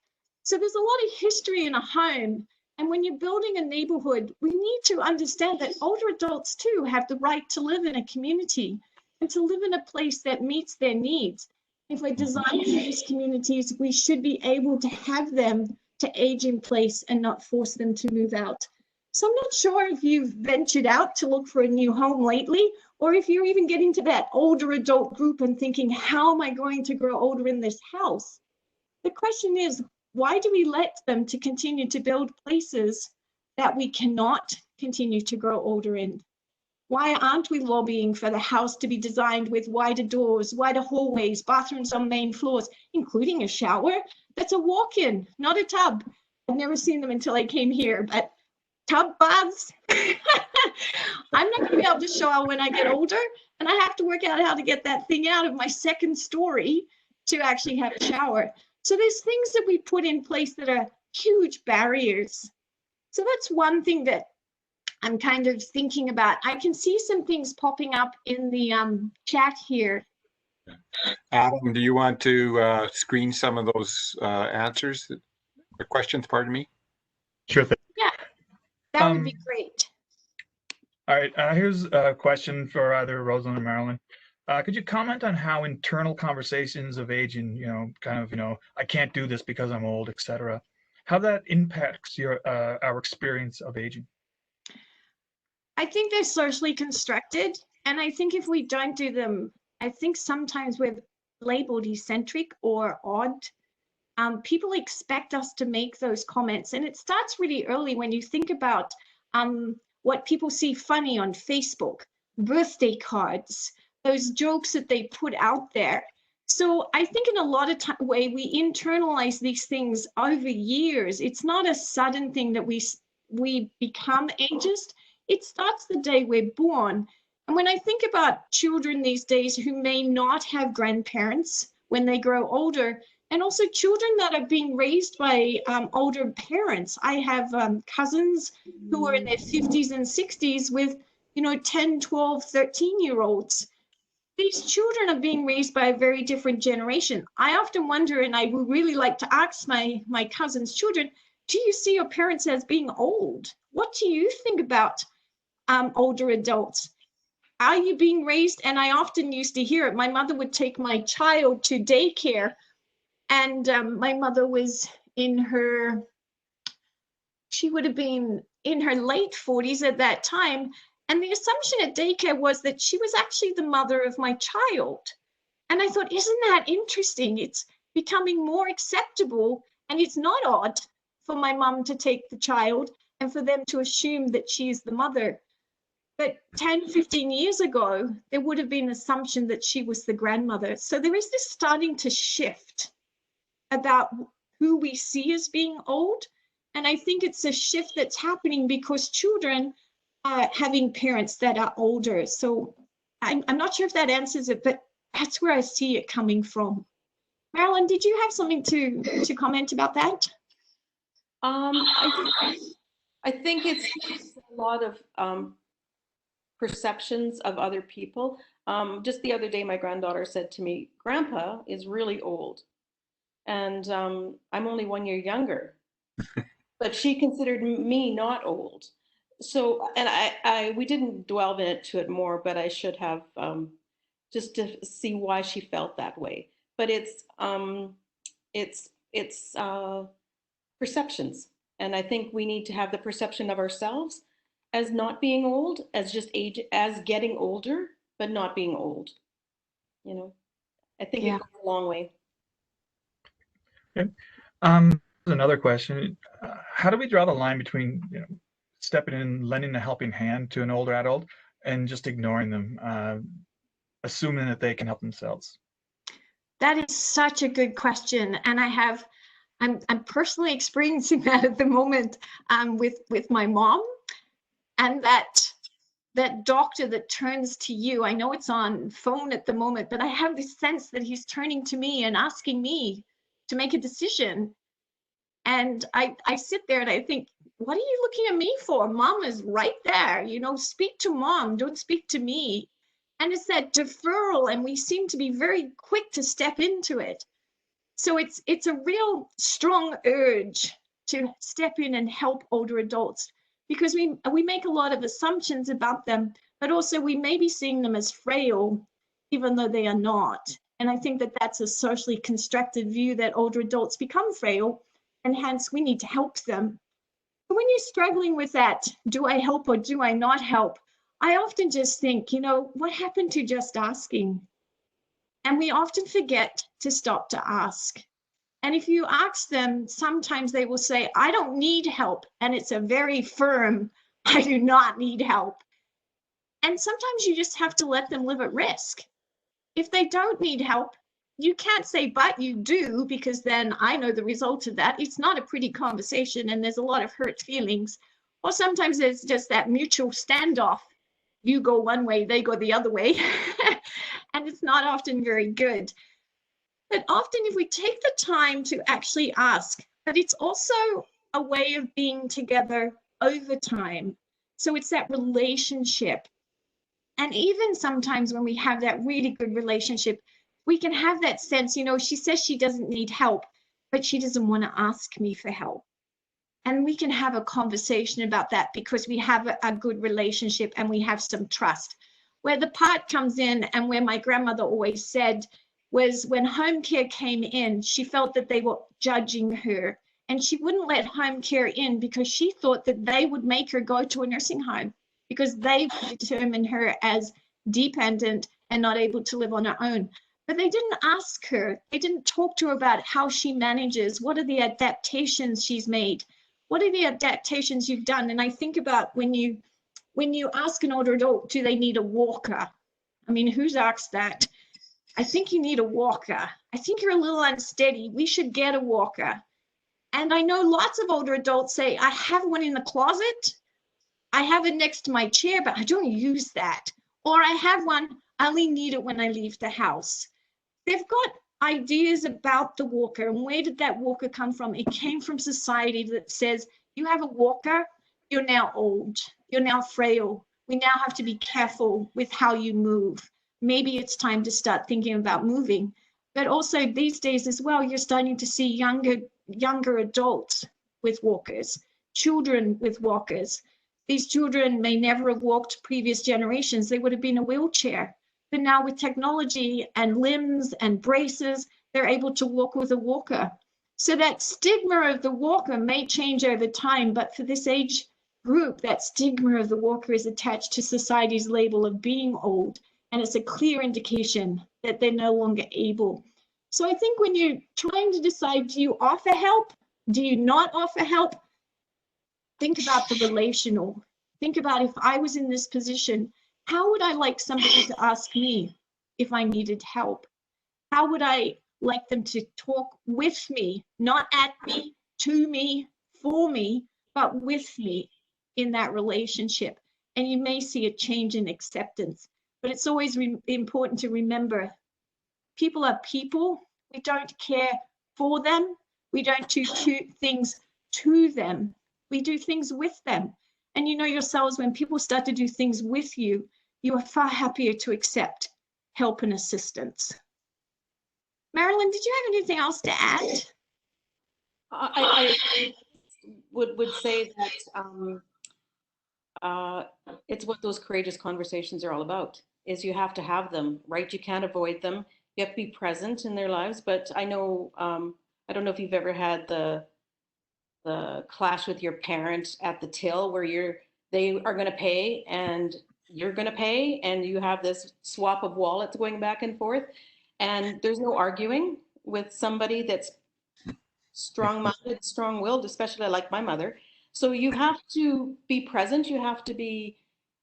So there's a lot of history in a home. And when you're building a neighborhood, we need to understand that older adults too have the right to live in a community and to live in a place that meets their needs. If we're designing these communities, we should be able to have them to age in place and not force them to move out. So I'm not sure if you've ventured out to look for a new home lately, or if you're even getting to that older adult group and thinking, how am I going to grow older in this house? The question is, why do we let them to continue to build places that we cannot continue to grow older in? Why aren't we lobbying for the house to be designed with wider doors, wider hallways, bathrooms on main floors, including a shower that's a walk-in, not a tub? I've never seen them until I came here, but tub baths, I'm not going to be able to shower when I get older, and I have to work out how to get that thing out of my 2nd story to actually have a shower. So there's things that we put in place that are huge barriers. So that's one thing that I'm kind of thinking about. I can see some things popping up in the chat here. Adam, do you want to screen some of those answers or questions, pardon me? Sure thing. Yeah, that would be great. All right, here's a question for either Rosalind or Marilyn. Could you comment on how internal conversations of aging, I can't do this because I'm old, etc., how that impacts our experience of aging? I think they're socially constructed, and I think if we don't do them, I think sometimes we're labeled eccentric or odd. People expect us to make those comments, and it starts really early when you think about what people see funny on Facebook, birthday cards, those jokes that they put out there. So I think in a lot of way we internalize these things over years. It's not a sudden thing that we become ageist. It starts the day we're born. And when I think about children these days who may not have grandparents when they grow older, and also children that are being raised by older parents. I have cousins who are in their 50s and 60s with, 10, 12, 13-year-olds. These children are being raised by a very different generation. I often wonder, and I would really like to ask my cousins' children, do you see your parents as being old? What do you think about older adults? Are you being raised? And I often used to hear it. My mother would take my child to daycare, and my mother was she would have been in her late 40s at that time. And the assumption at daycare was that she was actually the mother of my child. And I thought, isn't that interesting? It's becoming more acceptable, and it's not odd for my mom to take the child and for them to assume that she's the mother. But 10, 15 years ago, there would have been an assumption that she was the grandmother. So there is this starting to shift about who we see as being old. And I think it's a shift that's happening because children are having parents that are older. So I'm not sure if that answers it, but that's where I see it coming from. Marilyn, did you have something to comment about that? I think it's a lot of perceptions of other people. Just the other day, my granddaughter said to me, "Grandpa is really old." And I'm only 1 year younger, but she considered me not old. So, and we didn't delve into it more, but I should have, just to see why she felt that way. But it's perceptions, and I think we need to have the perception of ourselves as not being old, as just age, as getting older, but not being old. You know, I think Yeah. it goes a long way. Okay. Another question. How do we draw the line between, stepping in, lending a helping hand to an older adult and just ignoring them, assuming that they can help themselves? That is such a good question. And I'm personally experiencing that at the moment with my mom, and that doctor that turns to you. I know it's on phone at the moment, but I have this sense that he's turning to me and asking me to make a decision. And I sit there and I think, what are you looking at me for? Mom is right there. Speak to mom, don't speak to me. And it's that deferral, and we seem to be very quick to step into it. So it's a real strong urge to step in and help older adults, because we make a lot of assumptions about them, but also we may be seeing them as frail, even though they are not. And I think that that's a socially constructed view, that older adults become frail, and hence we need to help them. But when you're struggling with that, do I help or do I not help? I often just think, what happened to just asking? And we often forget to stop to ask. And if you ask them, sometimes they will say, I don't need help. And it's a very firm, I do not need help. And sometimes you just have to let them live at risk. If they don't need help, you can't say, but you do, because then I know the result of that. It's not a pretty conversation, and there's a lot of hurt feelings. Or sometimes there's just that mutual standoff. You go one way, they go the other way. And it's not often very good. But often if we take the time to actually ask, but it's also a way of being together over time. So it's that relationship. And even sometimes when we have that really good relationship, we can have that sense, she says she doesn't need help, but she doesn't want to ask me for help. And we can have a conversation about that because we have a good relationship and we have some trust. Where the part comes in, and where my grandmother always said, was when home care came in, she felt that they were judging her, and she wouldn't let home care in because she thought that they would make her go to a nursing home, because they would determine her as dependent and not able to live on her own. But they didn't ask her. They didn't talk to her about how she manages. What are the adaptations she's made? What are the adaptations you've done? And I think about when you ask an older adult, do they need a walker? I mean, who's asked that? I think you need a walker. I think you're a little unsteady. We should get a walker. And I know lots of older adults say, I have one in the closet. I have it next to my chair, but I don't use that. Or I have one, I only need it when I leave the house. They've got ideas about the walker. And where did that walker come from? It came from society that says, you have a walker, you're now old, you're now frail. We now have to be careful with how you move. Maybe it's time to start thinking about moving. But also these days as well, you're starting to see younger adults with walkers, children with walkers. These children may never have walked previous generations. They would have been in a wheelchair. But now with technology and limbs and braces, they're able to walk with a walker. So that stigma of the walker may change over time, but for this age group, that stigma of the walker is attached to society's label of being old. And it's a clear indication that they're no longer able. So I think when you're trying to decide, do you offer help? Do you not offer help? Think about the relational. Think about, if I was in this position, how would I like somebody to ask me if I needed help? How would I like them to talk with me, not at me, to me, for me, but with me in that relationship? And you may see a change in acceptance. But it's always important to remember, people are people. We don't care for them. We don't do things to them. We do things with them. And you know yourselves, when people start to do things with you, you are far happier to accept help and assistance. Marilyn, did you have anything else to add? I would say that it's what those courageous conversations are all about, is you have to have them, right? You can't avoid them. You have to be present in their lives. But I know, I don't know if you've ever had the clash with your parent at the till where they are going to pay and you're going to pay, and you have this swap of wallets going back and forth, and there's no arguing with somebody that's strong-minded, strong-willed, especially like my mother. So you have to be present, you have to be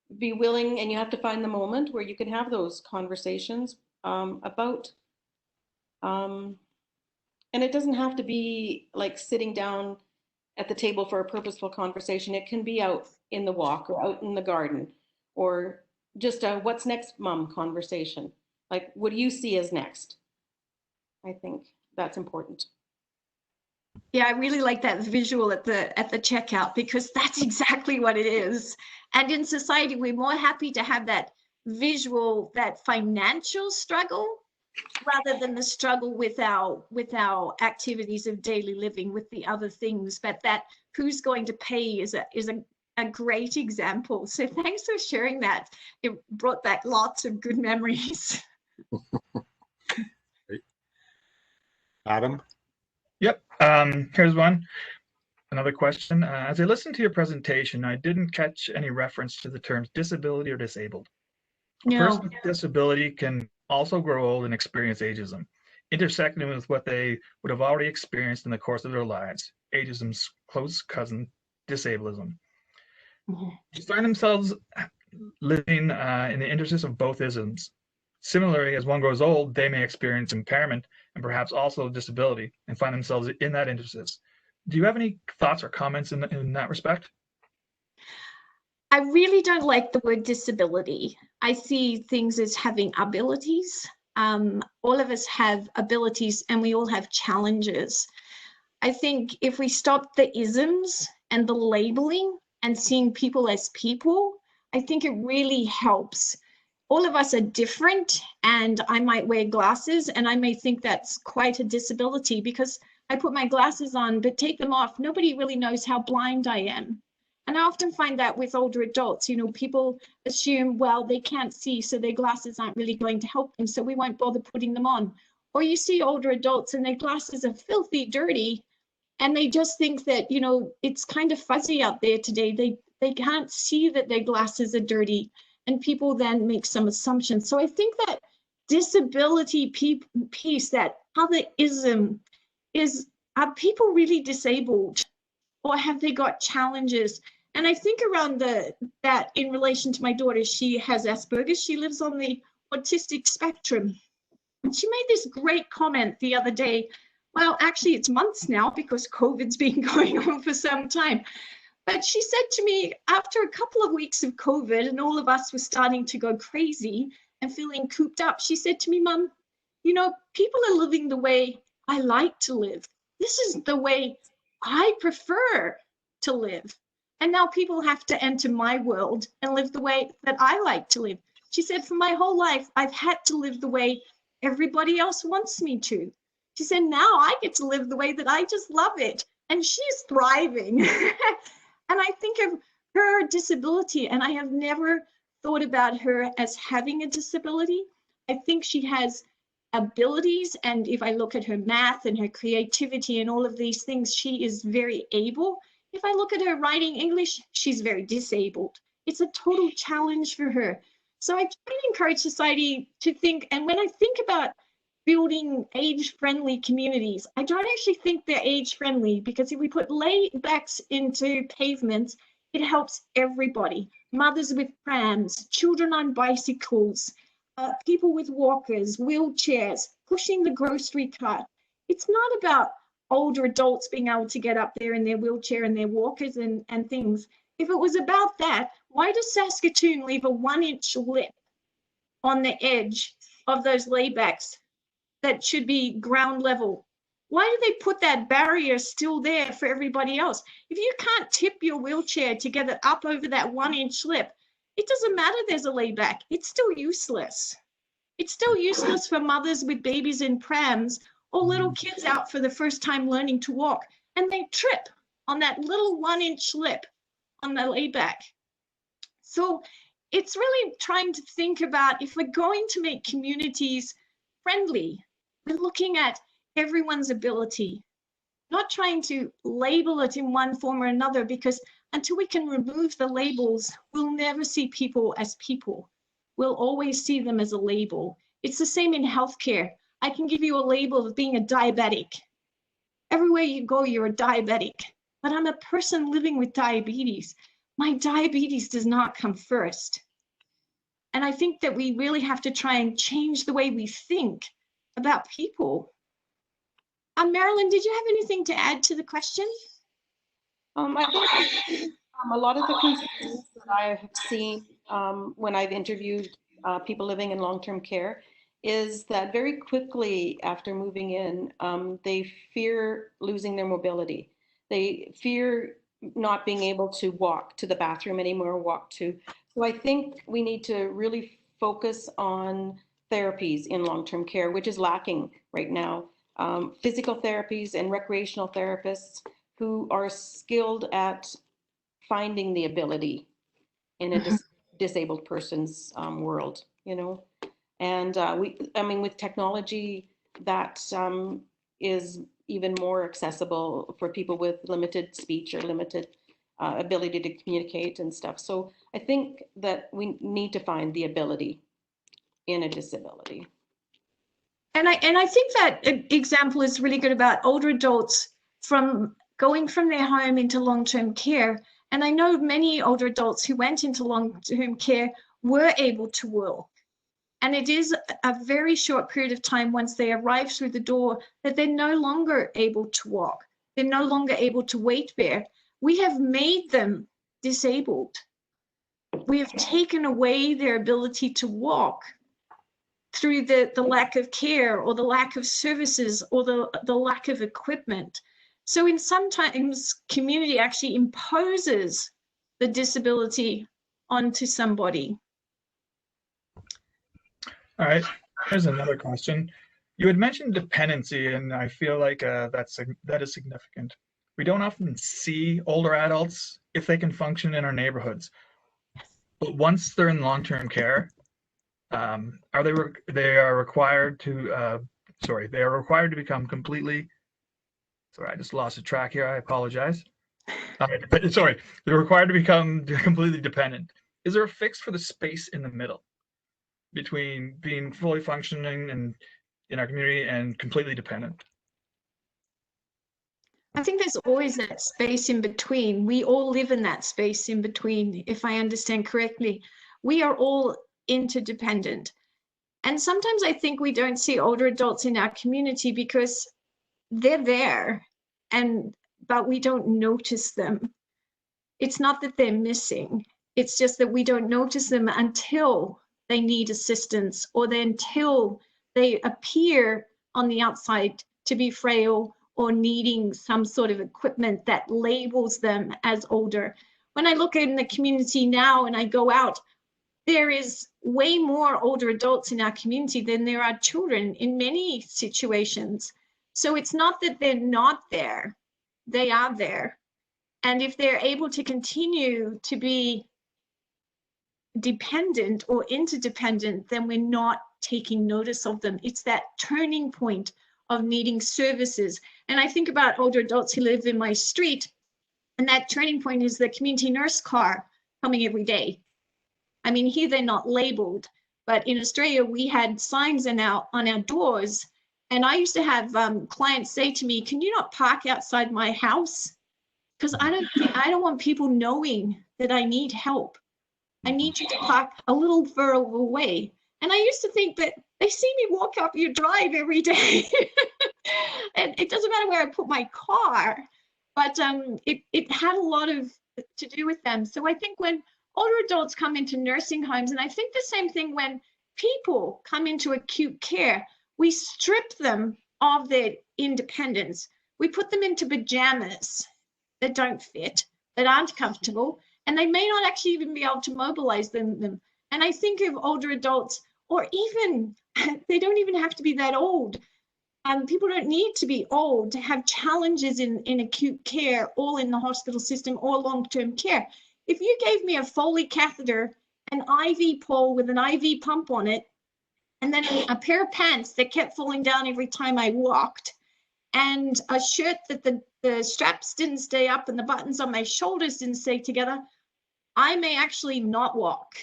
willing, and you have to find the moment where you can have those conversations about, and it doesn't have to be like sitting down at the table for a purposeful conversation. It can be out in the walk or out in the garden, or just a what's next, mom conversation. Like, what do you see as next? I think that's important. Yeah, I really like that visual at the checkout, because that's exactly what it is. And in society, we're more happy to have that visual, that financial struggle, rather than the struggle with our activities of daily living, with the other things. But that who's going to pay is a great example. So thanks for sharing that. It brought back lots of good memories. Adam? Yep. Here's one. Another question. As I listened to your presentation, I didn't catch any reference to the terms disability or disabled. A person with disability can also grow old and experience ageism, intersecting with what they would have already experienced in the course of their lives, ageism's close cousin, disablism. They find themselves living in the interstice of both isms. Similarly, as one grows old, they may experience impairment and perhaps also disability and find themselves in that interstice. Do you have any thoughts or comments in that respect? I really don't like the word disability. I see things as having abilities. All of us have abilities, and we all have challenges. I think if we stop the isms and the labeling and seeing people as people, I think it really helps. All of us are different, and I might wear glasses and I may think that's quite a disability because I put my glasses on but take them off. Nobody really knows how blind I am. And I often find that with older adults, you know, people assume, well, they can't see, so their glasses aren't really going to help them, so we won't bother putting them on. Or you see older adults and their glasses are filthy dirty, and they just think that, you know, it's kind of fuzzy out there today. They can't see that their glasses are dirty, and people then make some assumptions. So I think that disability piece, that other-ism, is, are people really disabled, or have they got challenges? And I think around that in relation to my daughter, she has Asperger's. She lives on the autistic spectrum. And she made this great comment the other day. Well, actually, it's months now because COVID's been going on for some time. But she said to me, after a couple of weeks of COVID and all of us were starting to go crazy and feeling cooped up, she said to me, Mum, you know, people are living the way I like to live. This is the way I prefer to live. And now people have to enter my world and live the way that I like to live. She said, for my whole life, I've had to live the way everybody else wants me to. She said, now I get to live the way that I just love it. And she's thriving. And I think of her disability, and I have never thought about her as having a disability. I think she has abilities, and if I look at her math and her creativity and all of these things, she is very able. If I look at her writing English, she's very disabled. It's a total challenge for her. So I try to encourage society to think, and when I think about building age-friendly communities, I don't actually think they're age-friendly, because if we put laybacks into pavements, it helps everybody. Mothers with prams, children on bicycles, people with walkers, wheelchairs, pushing the grocery cart. It's not about older adults being able to get up there in their wheelchair and their walkers and things. If it was about that, why does Saskatoon leave a 1-inch lip on the edge of those laybacks that should be ground level? Why do they put that barrier still there for everybody else? If you can't tip your wheelchair to get it up over that 1-inch lip, it doesn't matter there's a layback. It's still useless. It's still useless for mothers with babies in prams or little kids out for the first time learning to walk, and they trip on that little 1-inch lip on the layback. So it's really trying to think about, if we're going to make communities friendly, we're looking at everyone's ability, not trying to label it in one form or another, because until we can remove the labels, we'll never see people as people. We'll always see them as a label. It's the same in healthcare. I can give you a label of being a diabetic. Everywhere you go, you're a diabetic. But I'm a person living with diabetes. My diabetes does not come first. And I think that we really have to try and change the way we think about people. Marilyn, did you have anything to add to the question? I think a lot of the concerns that I have seen when I've interviewed people living in long-term care is that very quickly after moving in, they fear losing their mobility. They fear not being able to walk to the bathroom anymore, So I think we need to really focus on therapies in long-term care, which is lacking right now. Physical therapies and recreational therapists who are skilled at finding the ability in a disabled person's world, you know. And with technology, that is even more accessible for people with limited speech or limited ability to communicate and stuff. So I think that we need to find the ability in a disability. And I think that example is really good about older adults going from their home into long-term care. And I know many older adults who went into long-term care were able to walk. And it is a very short period of time once they arrive through the door that they're no longer able to walk. They're no longer able to weight bear. We have made them disabled. We have taken away their ability to walk through the lack of care or the lack of services or the lack of equipment. So in sometimes community actually imposes the disability onto somebody. All right, here's another question. You had mentioned dependency, and I feel like that is significant. We don't often see older adults if they can function in our neighborhoods, but once they're in long-term care, they are required to become completely. Sorry, I just lost a track here. I apologize. Sorry, they're required to become completely dependent. Is there a fix for the space in the middle between being fully functioning and in our community and completely dependent? I think there's always that space in between. We all live in that space in between, if I understand correctly. We are all interdependent. And sometimes I think we don't see older adults in our community because they're there, but we don't notice them. It's not that they're missing. It's just that we don't notice them until they need assistance or until they appear on the outside to be frail or needing some sort of equipment that labels them as older. When I look in the community now and I go out, there is way more older adults in our community than there are children in many situations. So it's not that they're not there, they are there. And if they're able to continue to be dependent or interdependent, then we're not taking notice of them. It's that turning point of needing services. And I think about older adults who live in my street, and that turning point is the community nurse car coming every day. I mean, here they're not labeled, but in Australia, we had signs on our doors. And I used to have clients say to me, can you not park outside my house? Because I don't want people knowing that I need help. I need you to park a little further away. And I used to think that they see me walk up your drive every day. And it doesn't matter where I put my car, but it had a lot to do with them. So I think when older adults come into nursing homes, and I think the same thing when people come into acute care, we strip them of their independence. We put them into pajamas that don't fit, that aren't comfortable, and they may not actually even be able to mobilize them. And I think of older adults, or even, they don't even have to be that old. People don't need to be old to have challenges in acute care, or in the hospital system, or long-term care. If you gave me a Foley catheter, an IV pole with an IV pump on it, and then a pair of pants that kept falling down every time I walked, and a shirt that the straps didn't stay up and the buttons on my shoulders didn't stay together, I may actually not walk.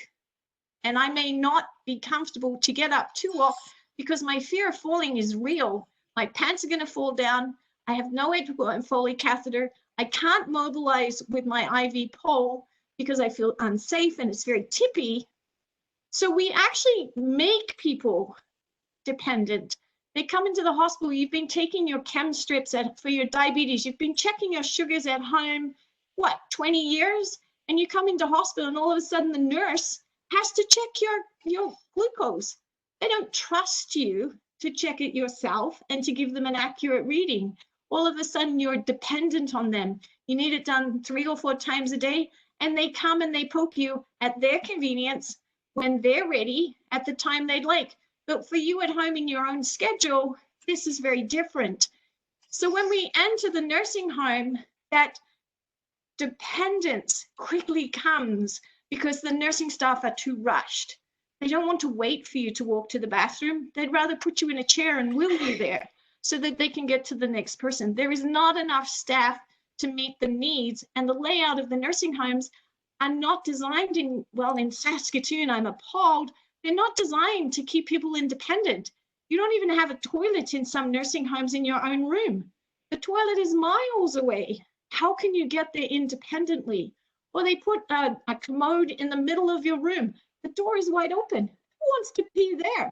And I may not be comfortable to get up to walk because my fear of falling is real. My pants are going to fall down. I have no edge Foley catheter. I can't mobilize with my IV pole because I feel unsafe and it's very tippy. So we actually make people dependent. They come into the hospital, you've been taking your chem strips for your diabetes, you've been checking your sugars at home, what, 20 years? And you come into hospital and all of a sudden the nurse has to check your glucose. They don't trust you to check it yourself and to give them an accurate reading. All of a sudden you're dependent on them. You need it done 3 or 4 times a day, and they come and they poke you at their convenience when they're ready at the time they'd like. But for you at home in your own schedule, this is very different. So when we enter the nursing home, that dependence quickly comes because the nursing staff are too rushed. They don't want to wait for you to walk to the bathroom. They'd rather put you in a chair and wheel you there so that they can get to the next person. There is not enough staff to meet the needs, and the layout of the nursing homes are not designed in Saskatoon, I'm appalled. They're not designed to keep people independent. You don't even have a toilet in some nursing homes in your own room. The toilet is miles away. How can you get there independently? Or they put a commode in the middle of your room. The door is wide open. Who wants to pee there?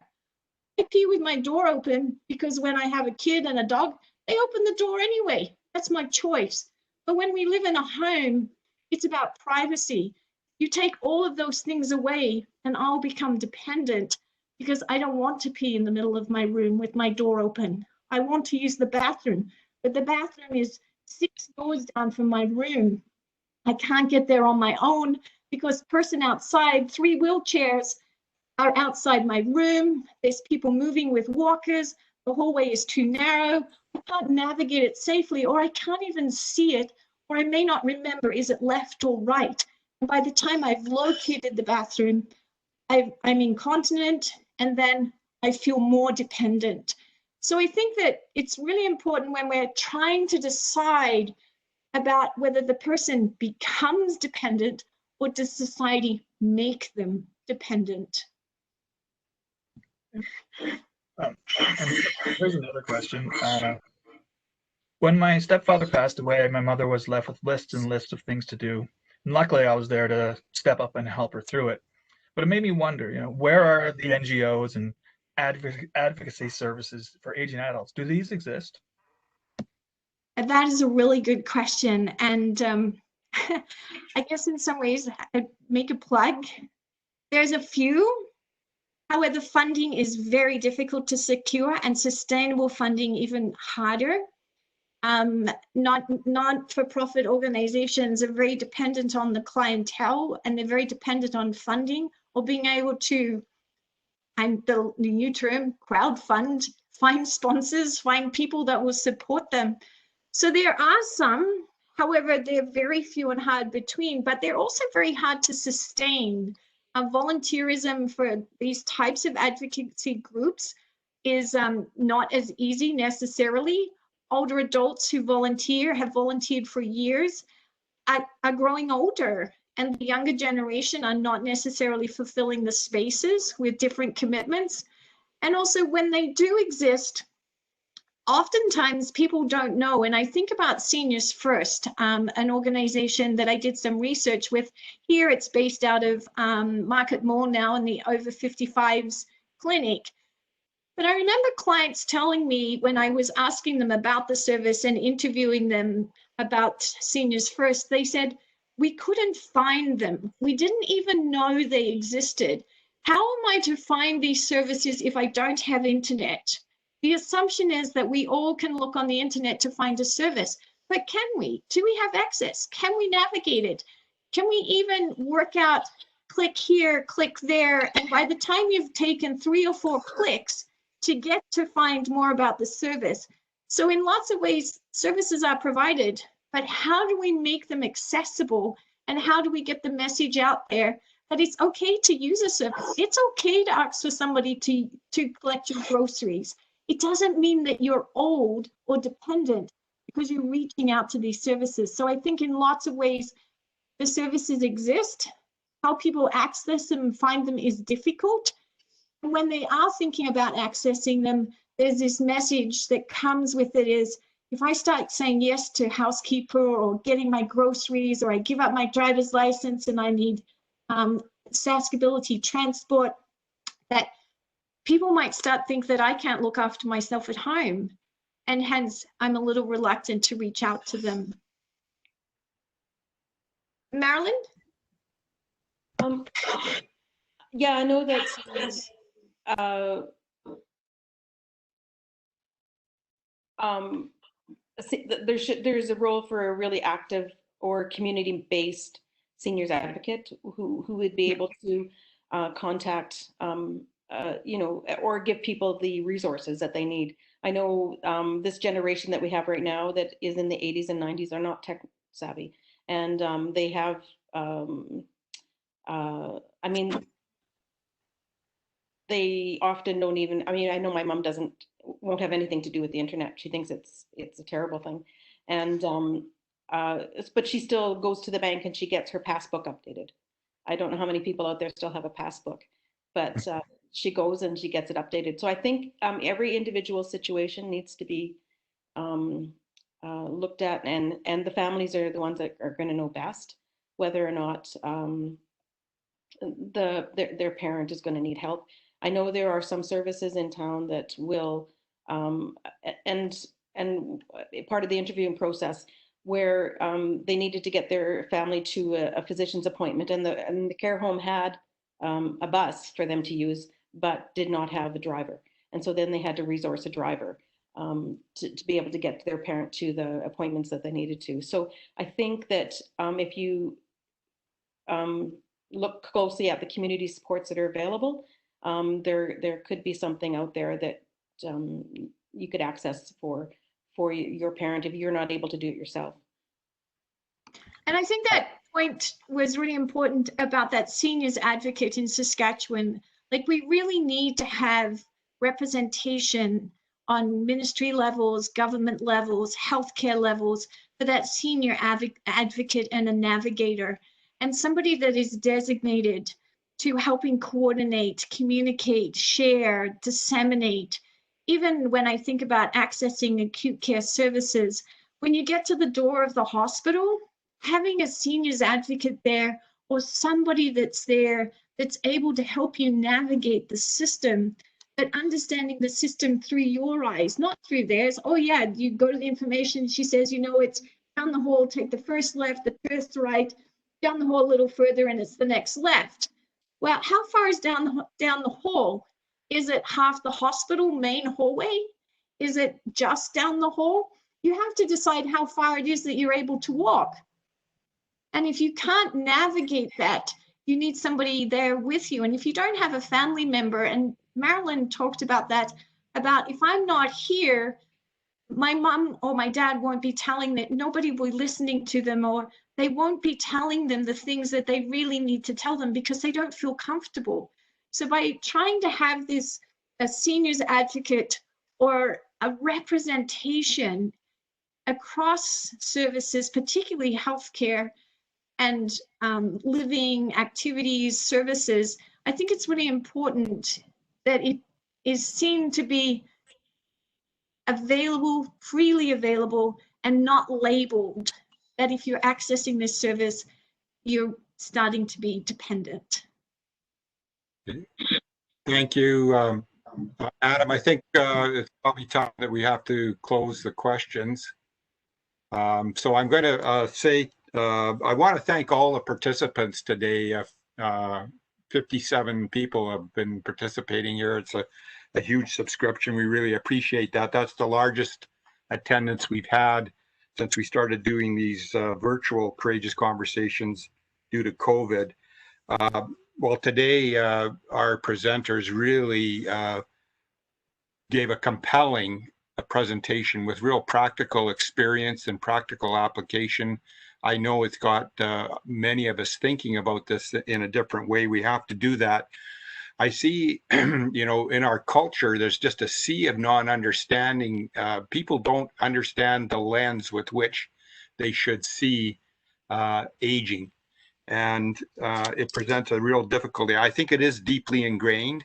I pee with my door open because when I have a kid and a dog, they open the door anyway. That's my choice. But when we live in a home, it's about privacy. You take all of those things away and I'll become dependent because I don't want to pee in the middle of my room with my door open. I want to use the bathroom, but the bathroom is 6 doors down from my room. I can't get there on my own because the person outside, 3 wheelchairs are outside my room. There's people moving with walkers. The hallway is too narrow. I can't navigate it safely, or I can't even see it, or I may not remember, is it left or right? And by the time I've located the bathroom, I'm incontinent, and then I feel more dependent. So I think that it's really important when we're trying to decide about whether the person becomes dependent or does society make them dependent. And here's another question. When my stepfather passed away, my mother was left with lists and lists of things to do. And luckily, I was there to step up and help her through it. But it made me wonder, where are the NGOs and advocacy services for aging adults? Do these exist? And that is a really good question. And I guess in some ways, I'd make a plug. There's a few. However, funding is very difficult to secure and sustainable funding even harder. Not-for-profit organizations are very dependent on the clientele, and they're very dependent on funding or being able to, and the new term, crowdfund, find sponsors, find people that will support them. So there are some, however, they're very few and hard between, but they're also very hard to sustain. Volunteerism for these types of advocacy groups is not as easy necessarily. Older adults who volunteer, have volunteered for years, are growing older, and the younger generation are not necessarily fulfilling the spaces with different commitments. And also when they do exist, oftentimes people don't know. And I think about Seniors First, an organization that I did some research with here. It's based out of Market Mall now in the over 55s clinic. But I remember clients telling me when I was asking them about the service and interviewing them about Seniors First, they said, we couldn't find them. We didn't even know they existed. How am I to find these services if I don't have internet? The assumption is that we all can look on the internet to find a service, but can we? Do we have access? Can we navigate it? Can we even work out, click here, click there, and by the time you've taken 3 or 4 clicks to get to find more about the service? So in lots of ways, services are provided, but how do we make them accessible, and how do we get the message out there that it's okay to use a service? It's okay to ask for somebody to collect your groceries. it doesn't mean that you're old or dependent because you're reaching out to these services. So I think in lots of ways, the services exist. How people access them and find them is difficult. And when they are thinking about accessing them, there's this message that comes with it is, if I start saying yes to housekeeper or getting my groceries, or I give up my driver's license and I need Saskability transport, that people might start think that I can't look after myself at home. And hence, I'm a little reluctant to reach out to them. Marilyn? Yeah, I know that there's a role for a really active or community-based seniors advocate who would be able to contact, you know, or give people the resources that they need. I know this generation that we have right now that is in the 80s and 90s are not tech savvy, and they have, I mean, they often don't even, I mean, I know my mom won't have anything to do with the internet. She thinks it's a terrible thing. And, but she still goes to the bank and she gets her passbook updated. I don't know how many people out there still have a passbook, but she goes and she gets it updated. So I think every individual situation needs to be looked at, and the families are the ones that are going to know best whether or not their parent is going to need help. I know there are some services in town that will, and part of the interviewing process where they needed to get their family to a physician's appointment, and the care home had a bus for them to use, but did not have a driver. And so then they had to resource a driver to be able to get their parent to the appointments that they needed to. So I think that if you look closely at the community supports that are available, there could be something out there that you could access for your parent if you're not able to do it yourself. And I think that point was really important about that seniors advocate in Saskatchewan. Like, we really need to have representation on ministry levels, government levels, healthcare levels for that senior advocate and a navigator, and somebody that is designated to helping coordinate, communicate, share, disseminate. Even when I think about accessing acute care services, when you get to the door of the hospital, having a seniors advocate there, or somebody that's there that's able to help you navigate the system, but understanding the system through your eyes, not through theirs. Oh yeah, you go to the information, she says, you know, it's down the hall, take the first left, the first right, down the hall a little further, and it's the next left. Well, how far is down the hall? Is it half the hospital main hallway? Is it just down the hall? You have to decide how far it is that you're able to walk. And if you can't navigate that, you need somebody there with you. And if you don't have a family member, and Marilyn talked about that, about if I'm not here, my mom or my dad won't be telling that, nobody will be listening to them, or they won't be telling them the things that they really need to tell them because they don't feel comfortable. So by trying to have this, a seniors advocate or a representation across services, particularly healthcare and living activities, services, I think it's really important that it is seen to be available, freely available, and not labeled, that if you're accessing this service, you're starting to be dependent. Thank you, Adam. I think it's probably time that we have to close the questions. So I'm going to say, I want to thank all the participants today. 57 people have been participating here. It's a huge subscription. We really appreciate that. That's the largest attendance we've had since we started doing these virtual Courageous Conversations due to COVID. Well, today our presenters really gave a compelling presentation with real practical experience and practical application. I know it's got many of us thinking about this in a different way. We have to do that. I see, you know, in our culture, there's just a sea of non-understanding. People don't understand the lens with which they should see aging. And it presents a real difficulty. I think it is deeply ingrained.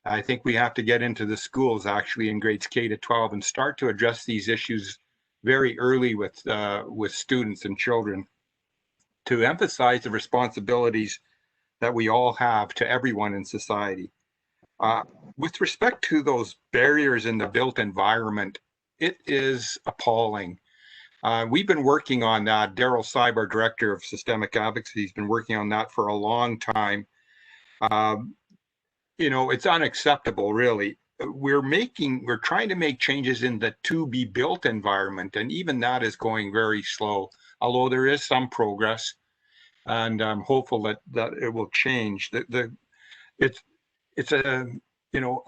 I think we have to get into the schools actually in grades K to 12 and start to address these issues very early with students and children, to emphasize the responsibilities that we all have to everyone in society. With respect to those barriers in the built environment, it is appalling. We've been working on that. Daryl Seib, our Director of Systemic Advocacy, has been working on that for a long time. You know, it's unacceptable, really. We're trying to make changes in the to be built environment, and even that is going very slow, although there is some progress, and I'm hopeful that it will change. It's a, you know,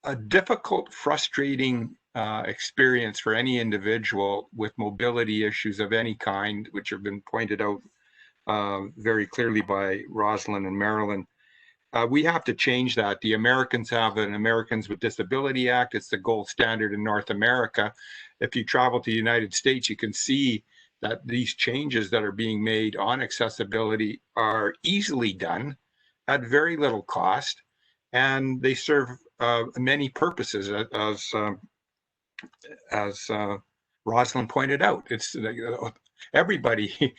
a difficult, frustrating experience for any individual with mobility issues of any kind, which have been pointed out very clearly by Rosalind and Marilyn. We have to change that. The Americans have an Americans with Disability Act. It's the gold standard in North America. If you travel to the United States, you can see that these changes that are being made on accessibility are easily done at very little cost, and they serve many purposes, as Rosalind pointed out. It's everybody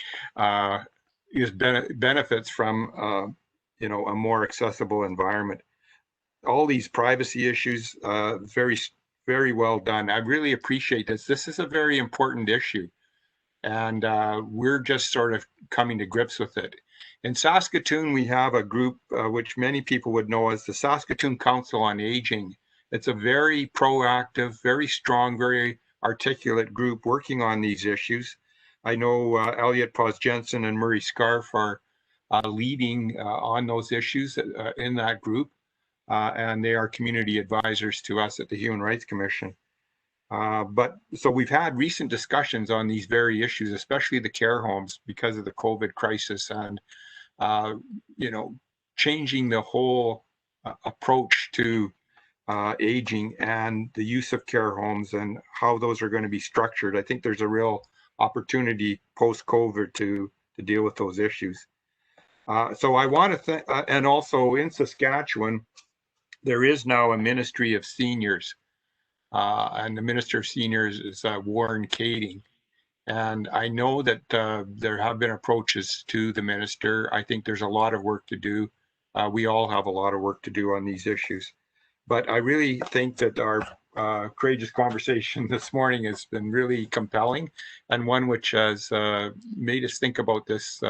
benefits from you know, a more accessible environment. All these privacy issues, very well done. I really appreciate this. This is a very important issue, and we're just sort of coming to grips with it. In Saskatoon, we have a group which many people would know as the Saskatoon Council on Aging. It's a very proactive, very strong, very articulate group working on these issues. I know Elliot Pos-Jensen and Murray Scarf are leading on those issues in that group, and they are community advisors to us at the Human Rights Commission. So we've had recent discussions on these very issues, especially the care homes, because of the COVID crisis, and you know, changing the whole approach to aging and the use of care homes and how those are going to be structured. I think there's a real opportunity post-COVID to deal with those issues. So I want to and also in Saskatchewan, there is now a Ministry of Seniors, and the Minister of Seniors is Warren Kading. And I know that there have been approaches to the minister. I think there's a lot of work to do. We all have a lot of work to do on these issues. But I really think that our courageous conversation this morning has been really compelling, and one which has made us think about this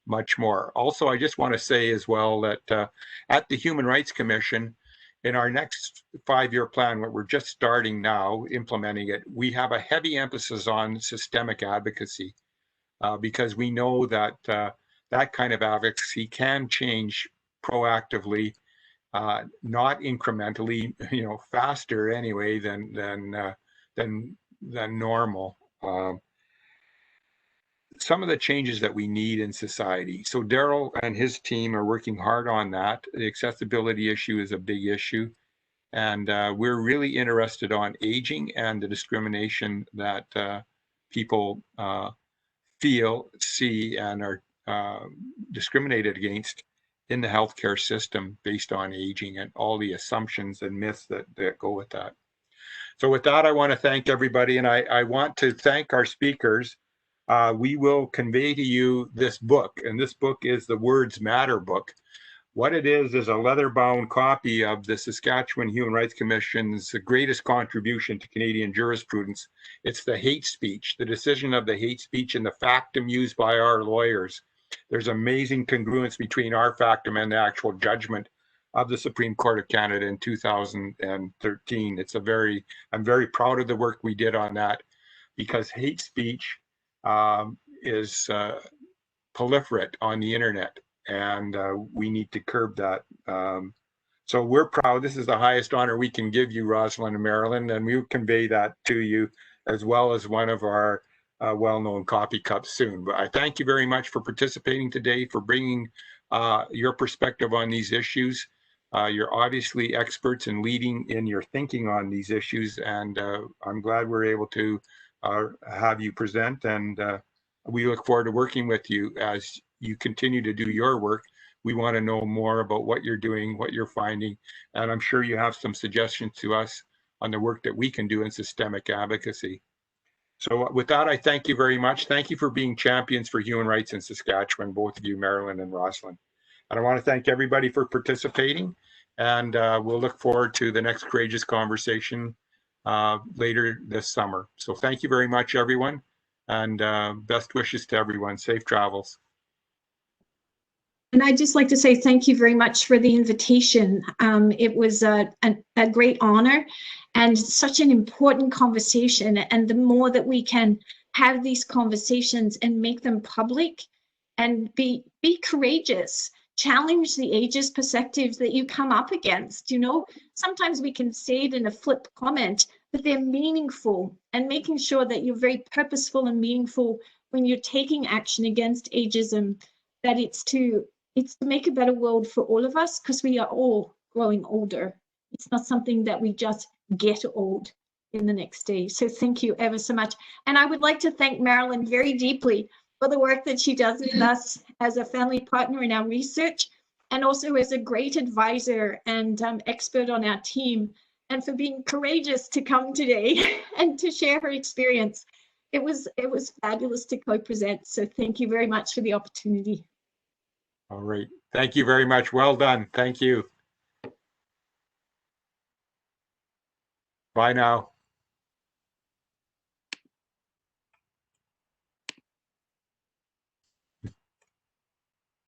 much more. Also, I just want to say as well that at the Human Rights Commission, in our next 5-year plan, what we're just starting now, implementing it, we have a heavy emphasis on systemic advocacy, because we know that that kind of advocacy can change proactively, not incrementally, you know, faster anyway than normal. Some of the changes that we need in society. So Daryl and his team are working hard on that. The accessibility issue is a big issue. And we're really interested on aging and the discrimination that people feel, see, and are discriminated against in the healthcare system based on aging and all the assumptions and myths that go with that. So with that, I want to thank everybody, and I want to thank our speakers. We will convey to you this book, and this book is the Words Matter book. What it is a leather-bound copy of the Saskatchewan Human Rights Commission's greatest contribution to Canadian jurisprudence. It's the hate speech, the decision of the hate speech and the factum used by our lawyers. There's amazing congruence between our factum and the actual judgment of the Supreme Court of Canada in 2013. I'm very proud of the work we did on that, because hate speech is proliferate on the internet, and we need to curb that. So we're proud. This is the highest honor we can give you, Rosalind and Marilyn, and we'll convey that to you, as well as one of our well-known coffee cups soon. But I thank you very much for participating today, for bringing your perspective on these issues. You're obviously experts in leading in your thinking on these issues, and I'm glad we're able to have you present, and we look forward to working with you as you continue to do your work. We want to know more about what you're doing, what you're finding, and I'm sure you have some suggestions to us on the work that we can do in systemic advocacy. So with that, I thank you very much. Thank you for being champions for human rights in Saskatchewan, both of you, Marilyn and Rosalind. And I want to thank everybody for participating, and we'll look forward to the next courageous conversation later this summer. So thank you very much, everyone, and best wishes to everyone. Safe travels. And I'd just like to say thank you very much for the invitation. It was a great honor and such an important conversation. And the more that we can have these conversations and make them public and be courageous, challenge the ageist perspectives that you come up against. You know, sometimes we can say it in a flip comment, but they're meaningful, and making sure that you're very purposeful and meaningful when you're taking action against ageism, that it's to make a better world for all of us, because we are all growing older. It's not something that we just get old in the next day. So thank you ever so much. And I would like to thank Marilyn very deeply for the work that she does with us as a family partner in our research, and also as a great advisor and expert on our team, and for being courageous to come today and to share her experience. It was fabulous to co-present. So thank you very much for the opportunity. All right. Thank you very much. Well done. Thank you. Bye now.